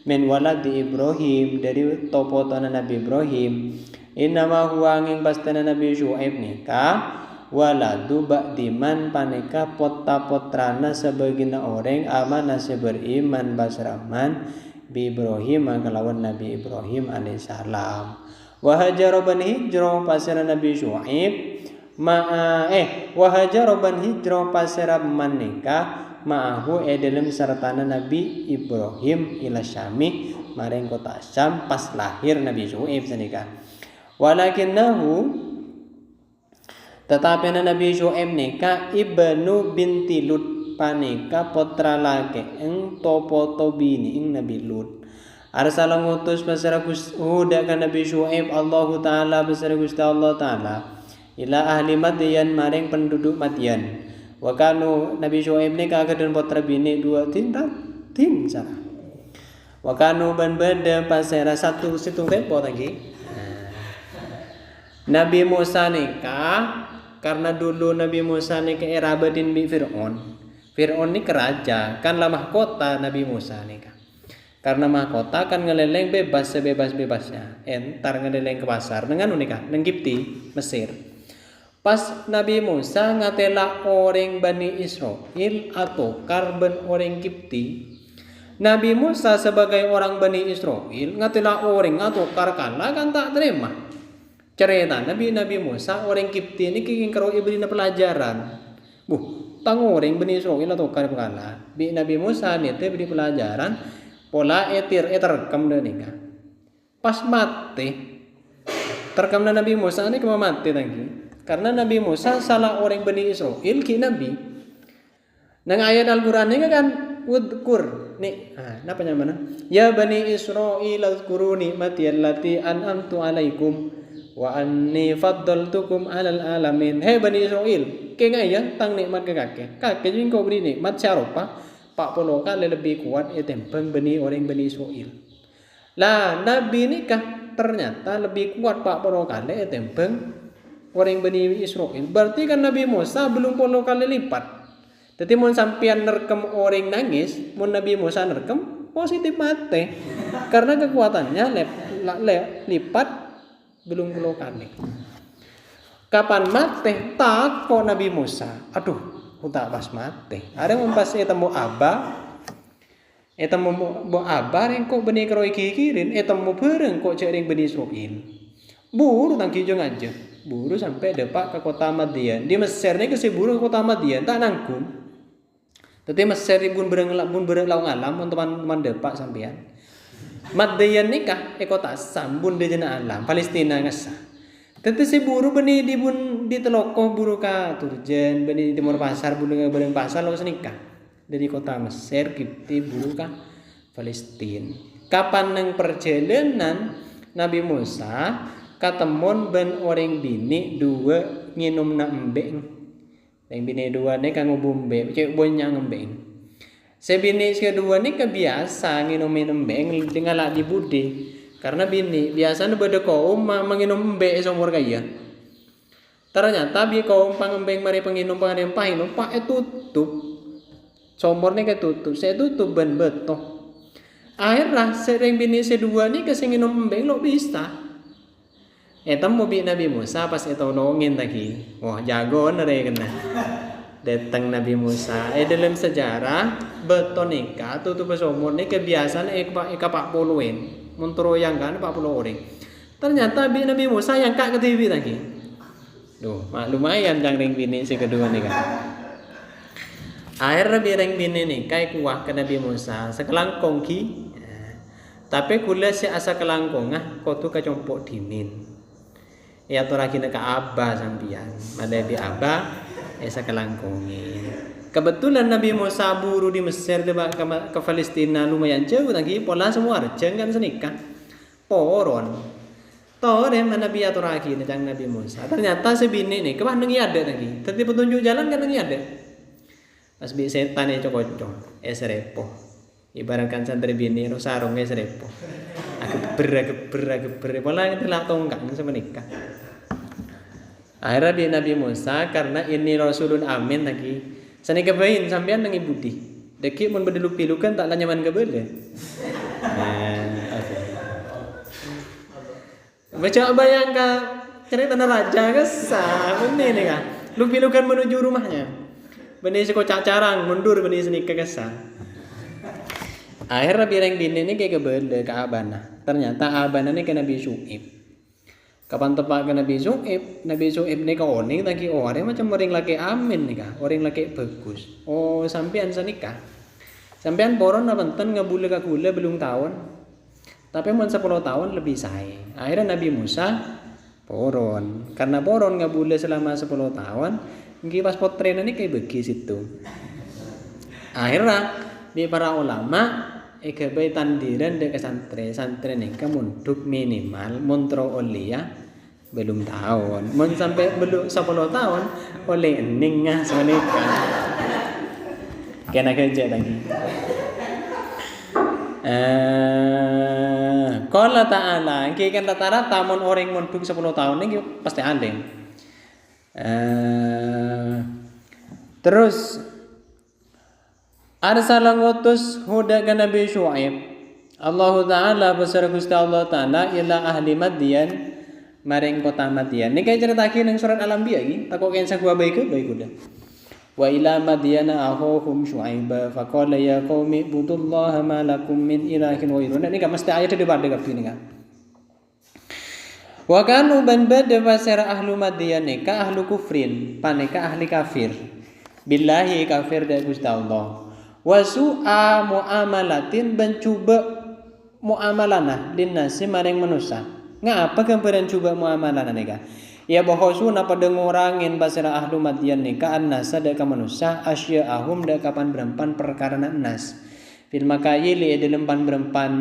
min walad di Ibrahim dari topotana Nabi Ibrahim. Innama huwa angin pastana Nabi Syuaib nikah waladu ba'diman panika potra-potrana sebagina orang amana seberiman basraman bi Ibrahim kelawan Nabi Ibrahim alaihissalam. Wa hajara ban hijrah pasira Nabi Syuaib wa hajara ban hijrah pasira manika ma'ahu dalam sartana Nabi Ibrahim ila Syami maring kota Syam pas lahir Nabi Syuaib sanika. Walakinahu tetapi Nabi Syuaib nika ibnu binti Lut panika putra laki ing topotobini ing Nabi Lut. Arsala ngutus pasara Huda kan Nabi Syuaib Allah taala pasara Gusti Allah taala ila ahli Madyan maring penduduk Madyan. Wa kanu Nabi Syuaib nika kaden putra bini dua tin sana. Wa kanu ban beda pasara satu situng tempo lagi. Nabi Musa nikah karena dulu Nabi Musa nikah erabadin bi Fir'aun. Fir'aun ini keraja kan lah mahkota Nabi Musa nikah. Karena mahkota kan ngeleleng bebas sebebas-bebasnya. Entar ngeleleng ke pasar dengan unika nang Kipti Mesir. Pas Nabi Musa ngatela orang Bani Israel atau karben orang Kipti. Nabi Musa sebagai orang Bani Israel ngatela orang atau karkala kan tak terima. Cerita Nabi Musa orang Kipti ini kenging karo ibulina pelajaran. Tang orang Bani Israel atau karkala. Bi Nabi Musa ni teh beri pelajaran pola terkam dah nikah. Pas mati terkam Nabi Musa ni kemana mati lagi. Karena Nabi Musa salah orang Bani Israel ki Nabi. Nang ayat Al-Qur'an ini kan udkur nih. Napa mana? Ya Bani Israil azkuru nikmati allati an'amtu alaikum wa anni faddaltukum 'alal alamin. Hei Bani Israil, kengaya tang nikmat ke kakek. Kakek jing kau beri nikmat siapa? Pak poloka lebih kuat tembang orang Bani Israil. Lah Nabi nikah ternyata lebih kuat Pak poloka tembang orang Bani Israel. Berarti kan Nabi Musa belum 10 kali lipat. Jadi mun sampean nerekam orang nangis, mun Nabi Musa nerekam positif mati. Karena kekuatannya lipat belum 10 kali. Kapan mati? Takut Nabi Musa. Aduh, utak pas mati. Ada pas etemu Abah. Etemu Abah rengkok benih keroi kikirin. Etemu bareng kok cering benih Israel. Buru tangki jong aja. Buru sampai depak ke kota Madian. Di Mesir ni ke buru ke kota Madian tak nangkum. Tapi Mesir pun bereng alam teman-teman depak sampean. Madian ni kah kota Sam bun de jena alam Palestina ngasa. Tapi si buru benih di telokoh buru ka Turjen benih di Timur Pasar buru bereng pasar lalu senikah dari kota Mesir kipti buru ka Palestina. Kapan nang perjalanan Nabi Musa katemon ben orang bini dua nginum na embeng. Yang bini dua ni kang ngubumbe, cek bonya ngembeng. Sebini kedua ni kebiasa nginum embeng dengan lak di budi. Karena bini biasanya beda kaum menginum embeng seumur kaya. Ternyata bi kaum pangembeng mari penginum panginum pak tutup. Seumur ni ketutup, saya tutup ben beto. Akhirnya sering bini sedua ni kesing nginum embeng lo bisa. Etam mobi Nabi Musa pas itu nongin lagi. Wah jago nere kena. Datang Nabi Musa. Dalam sejarah beton nikah tutup seumur ni kebiasaan pak puluhin. Muntro yang kan 40 orang. Ternyata Nabi Musa yang kak ke TV lagi. Duh, lumayan jangring bini si kedua ni kan. Akhirnya bireng bini ni kai kuah ke Nabi Musa sekelangkong ki. Tapi kula si asa kelangkong kau tu kecompok dinin. Ya toraki ka Abah sampian. Ada di Abah esa kelangkongi. Kebetulan Nabi Musa buru di Mesir ke Palestina lumayan jauh lagi pola semua arjeng kan senikah. Poron. Tore Nabi aturaki nang Nabi Musa. Ternyata sebini nih kemana ada lagi. Tapi petunjuk jalan kan ada. Pas bi setan itu kocok. Repo. Ibaratkan santri bini ro sarung repo. Geber pola telah tongkang sama nikah. Akhirnya Nabi Musa karena ini Rasulun amin lagi. Sani kebain sampean nang ibudi. Deki mun bedeluk-pilukan tak nyaman kebele. Baca bayang ka cerita raja kesah benih ni ka. Luk-pilukan menuju rumahnya. Benih si kocak carang mundur benih seni kesah. Akhirnya bireng bini ni kayak kebele ke Abana. Ternyata Abana ni ke Nabi Syu'ib. Kapan tepak ke Nabi Syu'ib ni ka oning lagi orang macam orang laki amin ni ka, orang laki bagus. Oh sampean sanikah. Sampean poron nabanten ngabule ka kula belum tahun. Tapi mun 10 tahun lebih say. Akhirnya Nabi Musa poron. Karena poron ngabule selama 10 tahun, ngi pas potren ni kayak begi situ. Akhirnya di para ulama ikabai tandiran dek santren ni munduk minimal montro olia belum tahun. Mun sampai belum 10 tahun oleh ening sonika. Kena kerja lagi. Qala ta'ala ki kan rata-rata mun orang munduk 10 tahun ni pasti andeng. Terus arsala ngutus huda ke Nabi Syu'aib. Allah Ta'ala besar Gusti Allah Ta'ala ila ahli Madian maring kota Madian. Ini kayak ceritakin yang surat Al-Anbiya iki, takok kensa gua baik udah. Wa ila Madiana ahuhum Syu'aib faqala ya qaumi ibudullaha ma lakum min ilahin ghairuh. Ini kan mesti ayat di pada kapten kan. Wa kanu ban bada fasara ahlu Madian ka ahlu kufrin, paneka ahli kafir. Billahi kafir da Gusti Allah. Wasu'a muamalatin bencuba muamalana linnasi maring manusia. Ngapa gambaran cuba muamalana nika? Ya bahosuna pada ngurangin basira ahlu Madian nika annasa da ka manusia asya'ahum da kapan berempan perkara nas. Fil makayili dalam pan berempan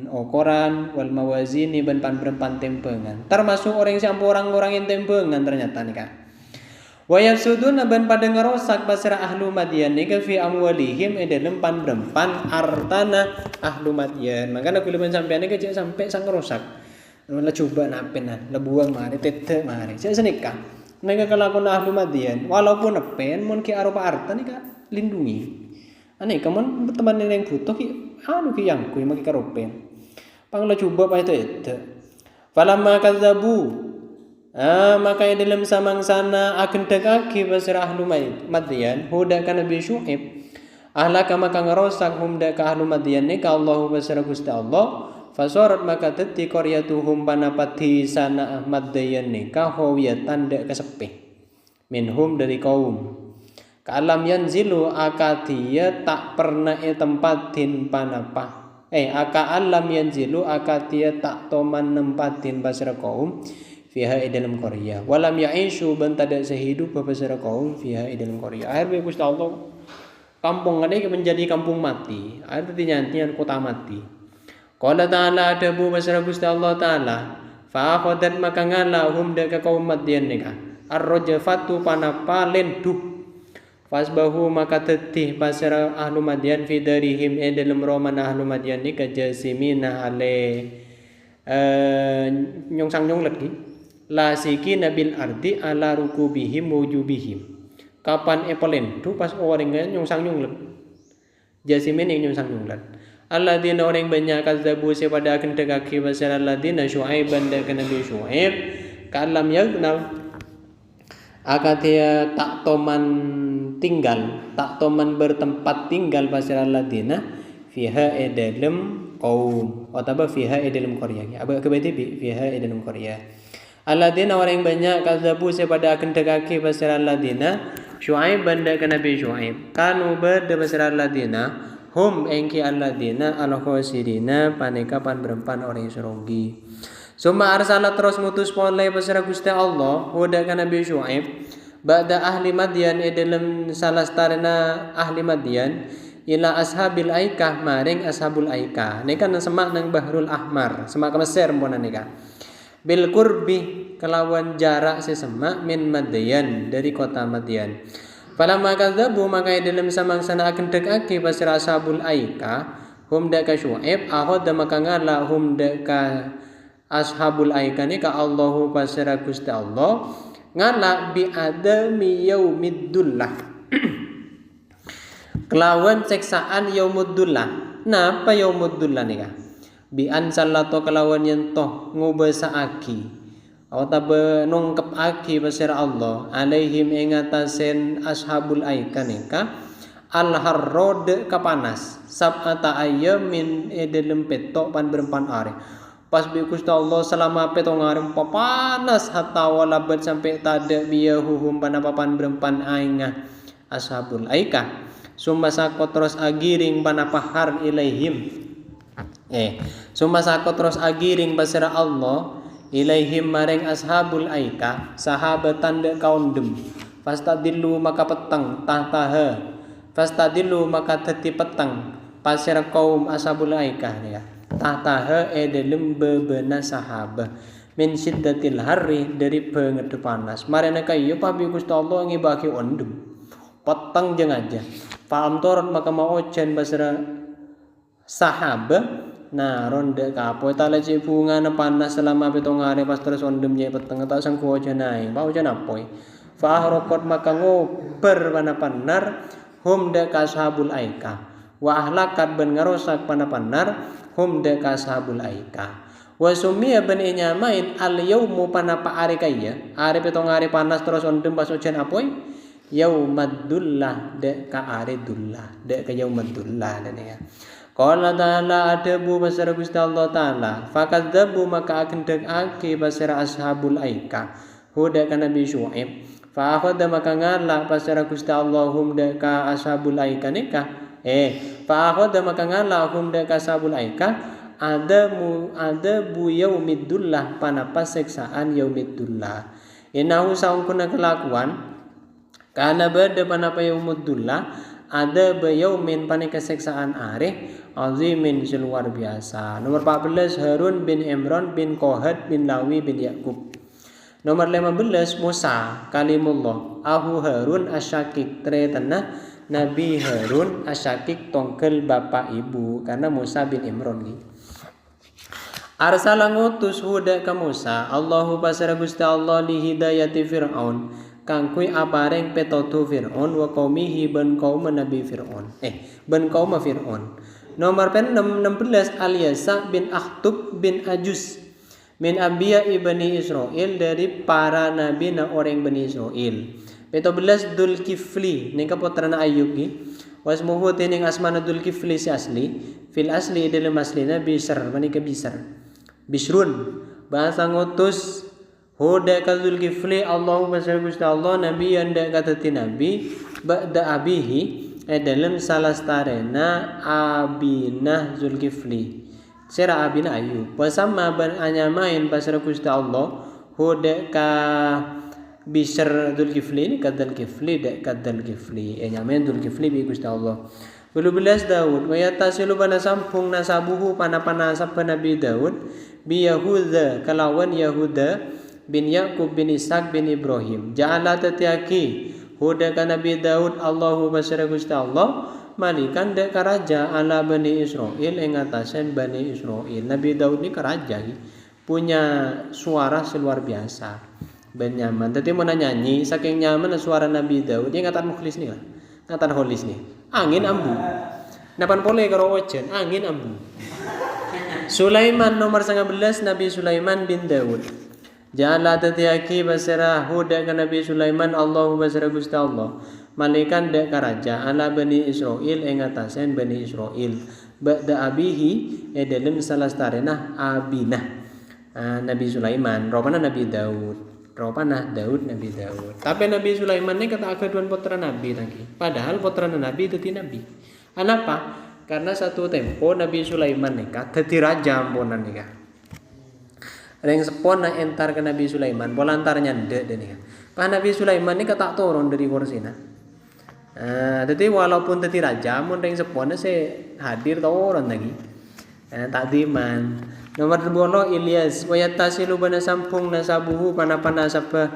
ukuran wal mawazini ban pan berempan tempengan. Termasuk orang yang orang-orangin tempengan ternyata nika. Wa yafsuduna ban pada ngerosak basira ahlu Madian nika fi amwalihim dalam pan berempan artana ahlu Madian. Makanya aku lebih sampean nika sampai sang ngerosak. Lah coba napenan, lah buang mari tete mari. Saya senikah. Nika kelakon ahlu Madian walaupun nepen mun ki arupa arta nika lindungi. Ane kamun teman yang butuh ki anu ki yang ku maki karopen. Pangla coba pa itu. Falamma kadzabu Maka dalam samangsana akan tegaki pasir ahlu Madyan huda ka Nabi Syuaib ahlaka maka ngerosak humda ka ahlu Madyan ni ka Allahu pasir Gusti Allah fasorat maka teti qaryatuhum panapati sana Madyan ni ka hawiyatan dak kasepih minhum dari kaum kalam yanzilu akatia tak pernah tempatin panapa aka alam yanzilu akatia tak toman nempatin pasir kaum fiha dalam Korea walam ya'ishu ban tada sehidup pasir kaum fiha dalam Korea akhir Gusti Allah kampung ini menjadi kampung mati akhir dinyantian kota mati qala ta'ala adabu pasir Gusti Allah taala fa akhadat maka ngala hum dak kaum Madyan nika ar-rajfatu panapa lenduh fasbahu maka tetih pasir ahlu Madyan fi darihim dalam roman ahlu Madyan nika jasimina ale nyongsang lagi lasiki nabil ardi ala rukubihim wujubihim kapan epelen tu pas orang nyongsang nyunglet jasimin yang nyongsang nyunglet alladzina orang banyak kazzabu pada akan tegaki pasal alladzina syuaiban dan nabi syuaib kalam yagnal akatia tak toman tinggal tak toman bertempat tinggal pasal alladzina fiha dalam kaum atau fiha dalam Korea apa kebeti fiha dalam Korea alladzina orang banyak kazzabu pada akan tegaki pasal alladzina Syuaib banda ke Nabi Syuaib kanu berda pasal alladzina hum engki alladzina al-khosirina panekapan berempan orang serogi summa arsala terus mutus polai pasal Gusti Allah huda ke Nabi Syuaib ba'da ahli Madyan dalam salastarna ahli Madyan ila ashabil aikah maring ashabul aikah nika nang semak nang Bahrul Ahmar semak ke Mesir mpuna nika bil qurbi kelawan jarak sesemak min Madyan dari kota Madyan. Falamma kadzabu maka dalam samangsana akan tegaki pasir ashabul aika hum daka Syuaib ahad maka ngala hum daka ashabul aika ni ka Allahu pasir Gusti Allah ngala bi adami yaumidullah kelawan seksaan yaumuddullah napa yaumuddullah nika bi ansallato kelawan yentoh ngubasaaki atau nungkep aki pasir Allah alaihim ingatasen ashabul aikan eka al-harrod kapanas sab'ata ayyamin dalam petok pan berempan hari pas bi Gusti Allah selama petong hari panas hatta walabat sampai tada biyahuhum panapapan berempan aingah ashabul aika summa sakot terus agiring panapahar ilaihim summa sakot terus agiring pasir Allah ilaihim maring ashabul aika sahabatan de kaundem fastadillu maka petang tahtaha fastadillu maka teti petang pasir kaum ashabul aika ya tahtaha dalam bebena sahabah min syiddatil harri dari pengede panas marana kayu pabi Gusti Allah ngibaki ondem petang jeung aja paham torot maka mau ojen pasir sahabah nah ronde kapoy tala ci bunga na panas selama petong hari pas terus ondem je peteng tak sangku aja naik bau aja napoy fa rokot maka ngober panapanar hum de kashabul aika wa ahlakat ben ngarosak panapanar hum de kashabul aika wa sumia ben nyamain al yaumu panapa ari kaya ari petong hari panas terus ondem pas ujan apoy yaumadullah de ka ari dullah de ka yaumadullah dan ya qala ta'ala adabu pasir Gusti Allah taala fakadzabu maka akan degake pasir ashabul aika huda ka Nabi Syuaib fa akhadha maka ngala pasir Gusti Allah hum ka ashabul aika nika fa akhadha maka ngala hum ka ashabul aika ada bu yaumidullah panapa seksaan yaumidullah innahu saungkuna kelakuan kana bada panapa yaumidullah ada bayaumin panika seksaan areh azimin luar biasa. Nomor 14 Harun bin Imran bin Kohat bin Lawi bin Yakub. Nomor 15 Musa kalimullah ahu Harun asyakik tanah Nabi Harun asyakik tongkel bapak ibu karena Musa bin Imran ni. Arsala ngutus huda ka Musa Allahu pasara Gusti Allah li hidayati Fir'aun kang kuy apareng petotu Fir'aun wa qaumihi ban kaum Nabi Fir'aun ban kaum Fir'aun. Nomor 16 Al-Yasa bin Akhtub bin Ajus Min anbiya'i Bani Israel, dari para nabi na orang Bani Israel. 17 Dzulkifli ning putrana Ayub gi. Wasmuhu tining asmana Dzulkifli si asli. Fil asli dalam aslina Bisr, manika Bisr. Bisrun bahasa ngutus huda ka Dzulkifli Allahu Gusti Allah nabi anda kata nabi ba'da abihi dalam salastarena abinah Dzulkifli. Sira abina Ayub wasama ban anyamain pasra Gusti Allah huda ka Bisr Dzulkifli ni kadal kifli dek kadal kifli nyamain Dzulkifli bi Gusti Allah. 12 Daud wa yatasilu bana sampung nasabuhu pana-pana sapa Nabi Daud bi Yahuda kalawan Yahuda bin Yakub bin Ishaq bin Ibrahim. Ja'ala tatiaki huda ka Nabi Daud Allahu basara Gusti Allah malikan dek karaja ala Bani Israel ing atasan Bani Israel. Nabi Daud ni karaja punya suara luar biasa, ben nyaman. Tadi mau nyanyi saking nyaman suara Nabi Daud dia ngatan mukhlis nih lah, ngatan holis nih. Angin ambu. Napan pole karo ojen angin ambu. Sulaiman nomor 19 Nabi Sulaiman bin Daud. Ja'ala tatiaki basara huda ka Nabi Sulaiman Allahu basara Gusti Allah. Malikan dek karaja ala Bani Israel ing atasen Bani Israel ba'da abihi dalam salastarena abinah Nabi Sulaiman ropana Nabi Daud Nabi Daud. Tapi Nabi Sulaiman ni kata keduan putra Nabi lagi. Padahal putra Nabi itu Nabi. Kenapa? Karena satu tempo Nabi Sulaiman ni kata dadi raja ampunan ni kah. Reng sepon na entar ke Nabi Sulaiman polantarnya ndek ni kah. Pak Nabi Sulaiman ni kata turun dari kursina. Jadi walaupun tadi raja, mun ring sepone se hadir tau orang lagi. Takdiman. Nomor 20 Ilyas wa yatasilu bana sampung nasabuhu pana-pana sapa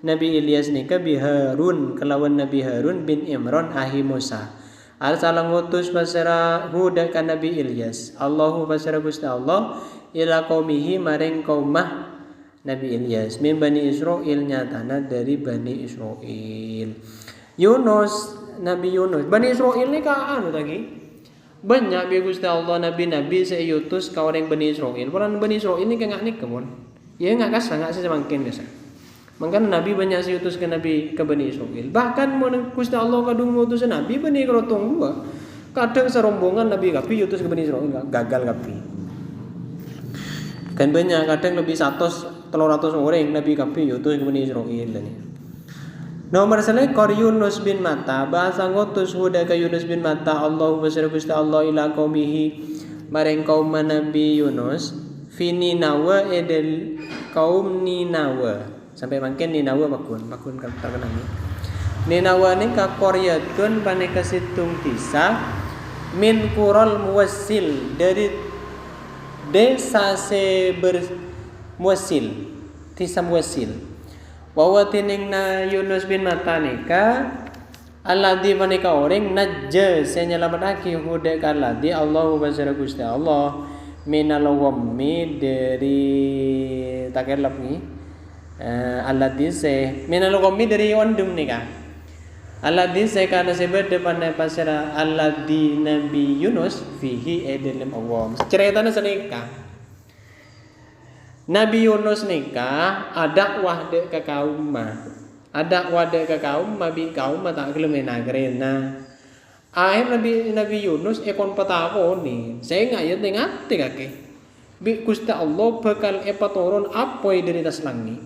Nabi Ilyas nika bi Harun kelawan Nabi Harun bin Imran ahi Musa. Arsala ngutus basara huda ka Nabi Ilyas. Allahu basara Gusti Allah ila qaumihi maring kaumah Nabi Ilyas min Bani Israil nyatana dari Bani Israil. Nabi Yunus Bani Israil ni ka anu lagi banyak bi Gusti Allah nabi-nabi seutus ka orang Bani Israil. Orang Bani Israil ni ka ngak kemon. Ya ngak kasa ngak semangkin kasa. Mangkana nabi banyak seutus ke nabi ke Bani Israil. Bahkan mun Gusti Allah kadung ngutus nabi Bani kerotong dua. Kadang serombongan nabi kapi utus ke Bani Israil gagal kapi. Kan banyak kadang lebih 100 300 orang nabi kapi utus ke Bani Israil ni. Nomor selai kor Yunus bin Matta bahasa ngutus huda ka Yunus bin Matta Allahu basara Gusti Allah ila qaumihi maring kaum Nabi Yunus fi Ninawa edel kaum Ninawa sampai mangken Ninawa makun terkenal ni. Ninawa ni ka qaryatun paneka situng desa min Qurul Muwassil dari desa Muwassil desa Muwassil. Bahwa tining na Yunus bin Matta nika alladhi manika orang najja senyelamatake huda ka alladhi Allahu basara Gusti Allah minal wammi dari takelap ni alladhi se minal wammi dari ondum nika alladhi se kana sebab depan pasara alladhi Nabi Yunus fihi edelem awam ceritanya senika. Nabi Yunus nikah ada wahde ke kaum bi kaum tak gelem nagrena. Akhir Nabi Yunus ekon petako ni. Saya ngayat ngati kake. Bi Gusti Allah bakal turun apa dari atas langit.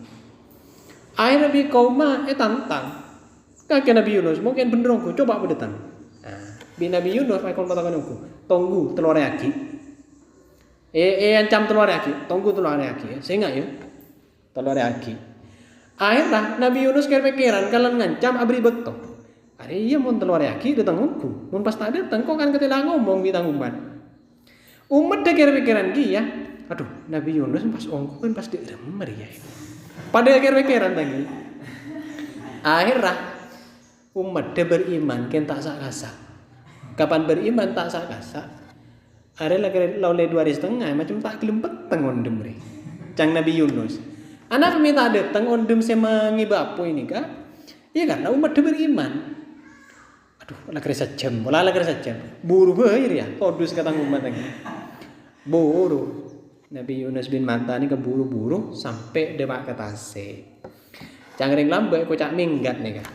Akhir Nabi kaum tantang. Kake Nabi Yunus mungkin bener aku coba bedetan. Bi Nabi Yunus ekon petako aku. Tunggu telur aki. Ancam telur aki, tunggu telur aki. Saya ingat ya, telur aki. Akhirnya Nabi Yunus kepikiran kalau ngancam abri beto. Ada iya mun telur aki datang ngku, mun pas tak datang kok kan ketela ngomong bintang umat. Umat dah kepikiran ya. Aduh, Nabi Yunus pas ongku kan pas diremer ya. Pada kepikiran tadi. Akhirnya umat dah beriman kan tak sak-sak. Kapan beriman tak sak-sak? Ada lagi laulai 2,5 macam tak gelem peteng ondem re. Cang Nabi Yunus. Anak minta datang ondem sama ngibapo ini kah? Iya karena umat beriman. Aduh, lagi sejam, bola lagi sejam. Buru bayar ya, todus kata umat lagi. Buru. Nabi Yunus bin Matta ni keburu-buru sampai depak ke Tasik. Cangring lambe kocak minggat nih kah.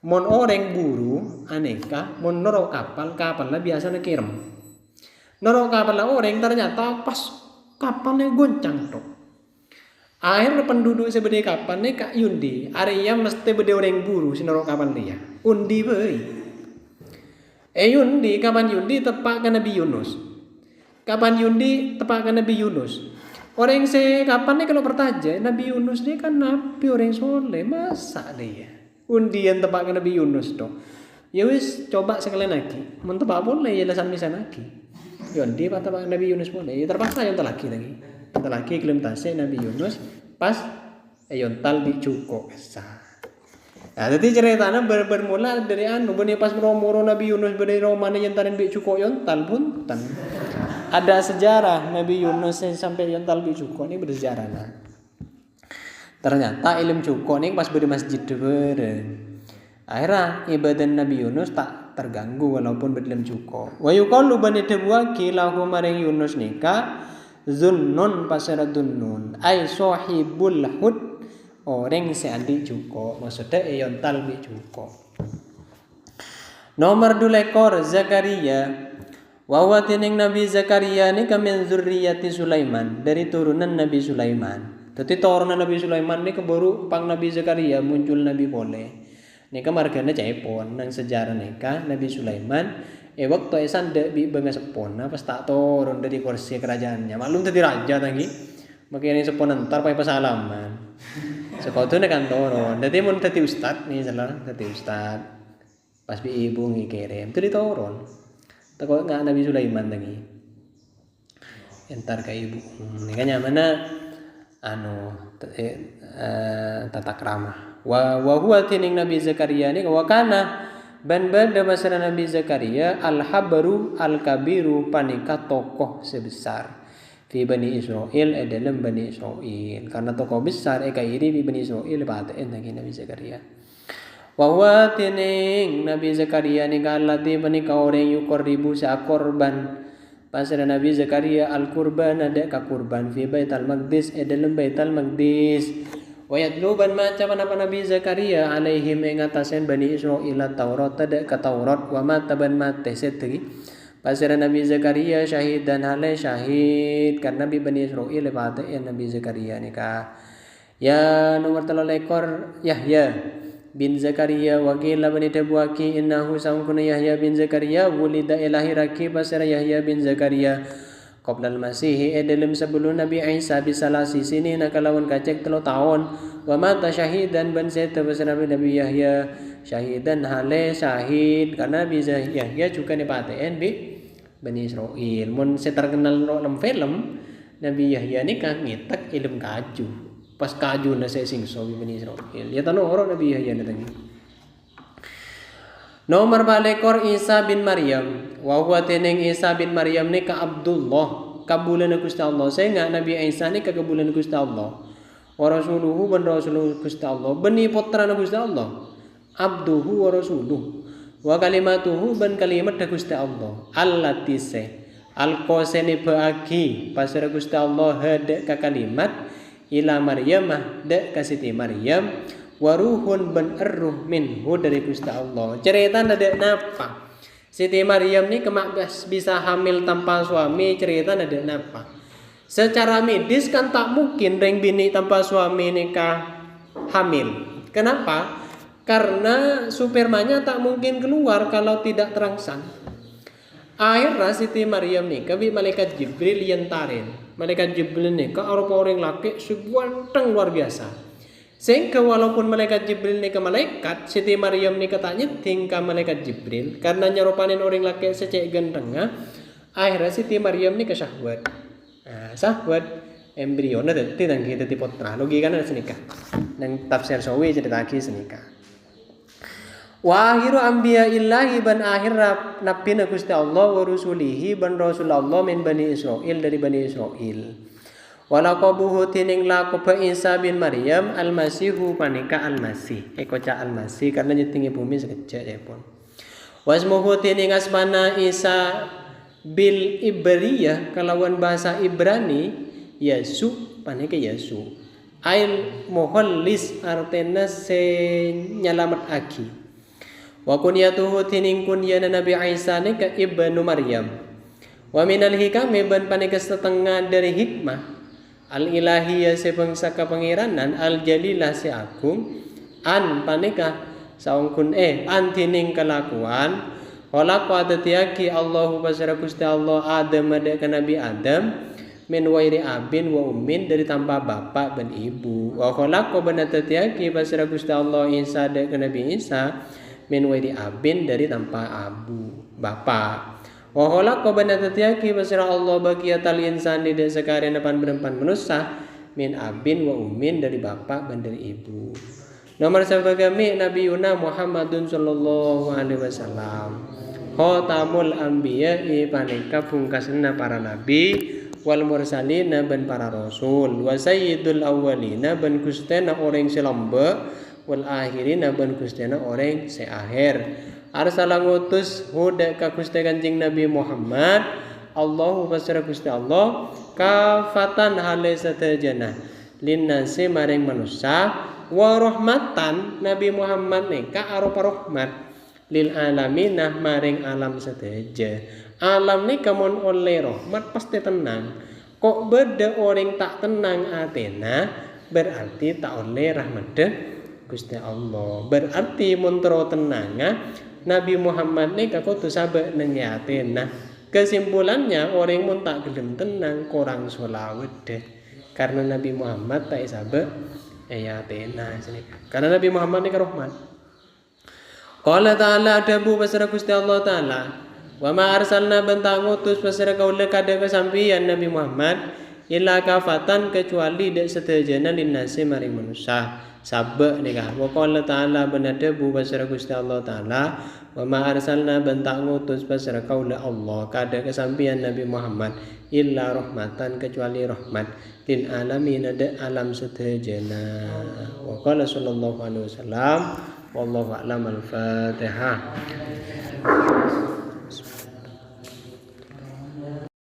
Mon orang buru aneka, mon norok kapal lah biasa nak kirim. Norok kapal lah orang ternyata pas kapalnya goncang tok. Akhir penduduk sebede kapal ni kak Yundi, Arya mesti bede orang buru si norok kapal dia. Undi beri. Yundi kapan Yundi tepak ke Nabi Yunus. Kapan Yundi tepak ke Nabi Yunus. Orang se kapan nih kalau bertaja Nabi Yunus ni kan nabi orang soleh masa dia. Undian tepak ke Nabi Yunus dong. Ya wis coba sekalian lagi. Mun tepak boleh ya lasan bisa lagi. Yundi pak tepak ke Nabi Yunus boleh. Ya terpaksa yang lagi lagi. Yang lagi kelim tasik Nabi Yunus pas yontal di cukup sah. Nah, jadi ceritanya bermula dari benih pas moro Nabi Yunus dari Romane yantarin bi cukup yontal punten. Ada sejarah Nabi Yunus sampai yontal bi cukup ini bersejarah nah. Ternyata ilmu cukup ini pas beri masjid beren. Akhirnya ibadah Nabi Yunus tak terganggu walaupun berilmu cukup. Wa yuqalu bani tabwaki lahu maring Yunus nika zunnun pasara dunnun ay sahibul hud. Orang seandi cukup maksudnya yontal bi cukup. Nomor 2 ekor Zakaria. Wa tining Nabi Zakaria ni kamin zurriyati Sulaiman, dari turunan Nabi Sulaiman. Jadi turunan Nabi Sulaiman ni keburu pang Nabi Zakaria muncul Nabi boleh. Nika margana caipon nang sejarah nika Nabi Sulaiman waktu esan dek bi bangga sepona pas tak turun dari kursi kerajaannya. Maklum tadi raja lagi. Makanya sepona ntar pai pasalaman. Sekotu nek kan turun. Dadi mun dadi ustad nih salah dadi ustad. Pas bi ibu ngikirim tu diturun. Teko enggak Nabi Sulaiman lagi. Entar ka ibu. Nikanya mana tata krama. Wa huwa tining Nabi Zakaria ni wa kana ban bada masana Nabi Zakaria al-habru al-kabiru panika tokoh sebesar fi Bani Israel dalam Bani Israel karena tokoh besar kairi di Bani Israel paten lagi Nabi Zakaria. Wa huwa tining Nabi Zakaria ni kalati panika orang yuqribu sa korban pasal Nabi Zakaria al-qurban ada ka kurban fi Baitul Maqdis dalam Baitul Maqdis. Wa yatluban macam apa Nabi Zakaria alaihim ing atasen Bani Israil Taurat ada ka Taurat wa mataban mate setri. Pasal Nabi Zakaria syahidan hale syahid karena Bani Israil pada Nabi Zakaria nikah. Ya nomor 3 ekor Yahya bin Zakaria wakila bani tabwaki innahu sangkuna Yahya bin Zakaria wulida ilahiraki pasal Yahya bin Zakaria qabla al-masih dalam sebelum Nabi Isa bisalasi sini nakalawan kacek 3 tahun wa mata syahidan ban seta pasal Nabi Yahya syahidan hale syahid karena Nabi Yahya juga nipaten bi Bani Israil mun terkenal dalam film Nabi Yahya ni kan ngitak ilmu kaju pas kaju na sa singso bi Bani Israil ya tano oro Nabi Yahya natangi. Nomor balekor Isa bin Maryam wa huwa teneng Isa bin Maryam ni ka Abdullah kabulan Gusti Allah sehingga Nabi Isa ni ka kabulan Gusti Allah wa rasuluhu ban rasul Gusti Allah bani putra Gusti Allah abduhu wa rasuluhu wa kalimatuhu ban kalimat Gusti Allah allati se alqasani baagi pasar Gusti Allah hade ka kalimat ila Maryamah de ka Siti Maryam waruhun ban arruh minhu dari Gusti Allah. Cerita ada napa? Siti Maryam ni kemak bisa hamil tanpa suami, cerita ada napa? Secara medis kan tak mungkin reng bini tanpa suami nikah hamil. Kenapa? Karena spermanya tak mungkin keluar kalau tidak terangsang. Akhirnya Siti Maryam nikah bi malaikat Jibril yantarin. Malaikat Jibril nikah arupa orang laki seganteng luar biasa. Sehingga walaupun malaikat Jibril nikah malaikat, Siti Maryam nikah tak nyeting ka malaikat Jibril karena nyerupanin orang laki secek gantengnya. Akhirnya Siti Maryam nikah syahwat. Nah, syahwat embrio na dadi nang kita putra. Logika na senikah. Nang tafsir sawi cerita lagi senikah. Wa akhiru anbiya illahi ban akhir nabi Gusti Allah wa rusulihi ban rasulullah min Bani Israil dari Bani Israil. Walaqabuhu tining laqab Isa bin Maryam al-Masihu panika al-Masih. Koca al-Masih karena nyetingi bumi sekejap ya pun. Wasmuhu tining asmana Isa bil Ibriyah kalawan bahasa Ibrani Yesu paneke Yesu. Ail muhallis artena se nyalamat aki. Wa kunyatuhu tining kunyana Nabi Isa ni ka ibnu Maryam. Wa minal hikam ban paneke setengah dari hikmah al ilahiyah se bangsa kapangiranan al jalilah se agung an paneka saungkun an tining kelakuan wala qadatiaki Allahu basara Gusti Allah Adam ada ke Nabi Adam min wairi abin wa ummin dari tanpa bapak dan ibu. Wa khalaqa banatatiaki basara Gusti Allah Isa ada ke Nabi Isa min wairi abin dari tanpa abu bapak. Wa khalaqa banatatiaki basara Allah baqiyatal insani de sekalian depan berempan manusia min abin wa ummin dari bapak dan dari ibu. Nomor sabagami Nabi Yuna Muhammadun sallallahu alaihi wasallam. Khatamul anbiya'i paneka pungkasna para nabi wal mursalina ban para rasul wa sayyidul awwalina ban kustena orang selamba wal akhirina ban kustena orang seakhir. Arsala ngutus huda ka Gusti Kanjeng Nabi Muhammad Allahu basara Gusti Allah kafatan hale satajana linnasi maring manusia wa rahmatan Nabi Muhammad nika arupa rahmat lil alaminah maring alam sateja. Alam ni kamun oleh rahmat pasti tenang. Kok beda orang tak tenang atena berarti tak oleh rahmat Gusti Allah. Berarti muntro tenanga Nabi Muhammad ni kakutu sabe nang atena. Kesimpulannya orang mun tak gelem tenang kurang solawat deh. Karena Nabi Muhammad tak sabe atena sini. Karena Nabi Muhammad ni rahmat. Qala ta'ala adabu basara Gusti Allah ta'ala. Wa ma arsalna bentang utus pasara kaula kada kesampian Nabi Muhammad illa kafatan kecuali dek setejana linnasi maring manusia sabak nika. Wa qala ta'ala benada bu pasara Gusti Allah taala wa ma arsalna bentang utus pasara kaula Allah kada kesampian Nabi Muhammad illa rahmatan kecuali rahmat lil alamin dek alam setejana. Wa qala sallallahu alaihi wasallam wallahu a'lam al-Fatihah.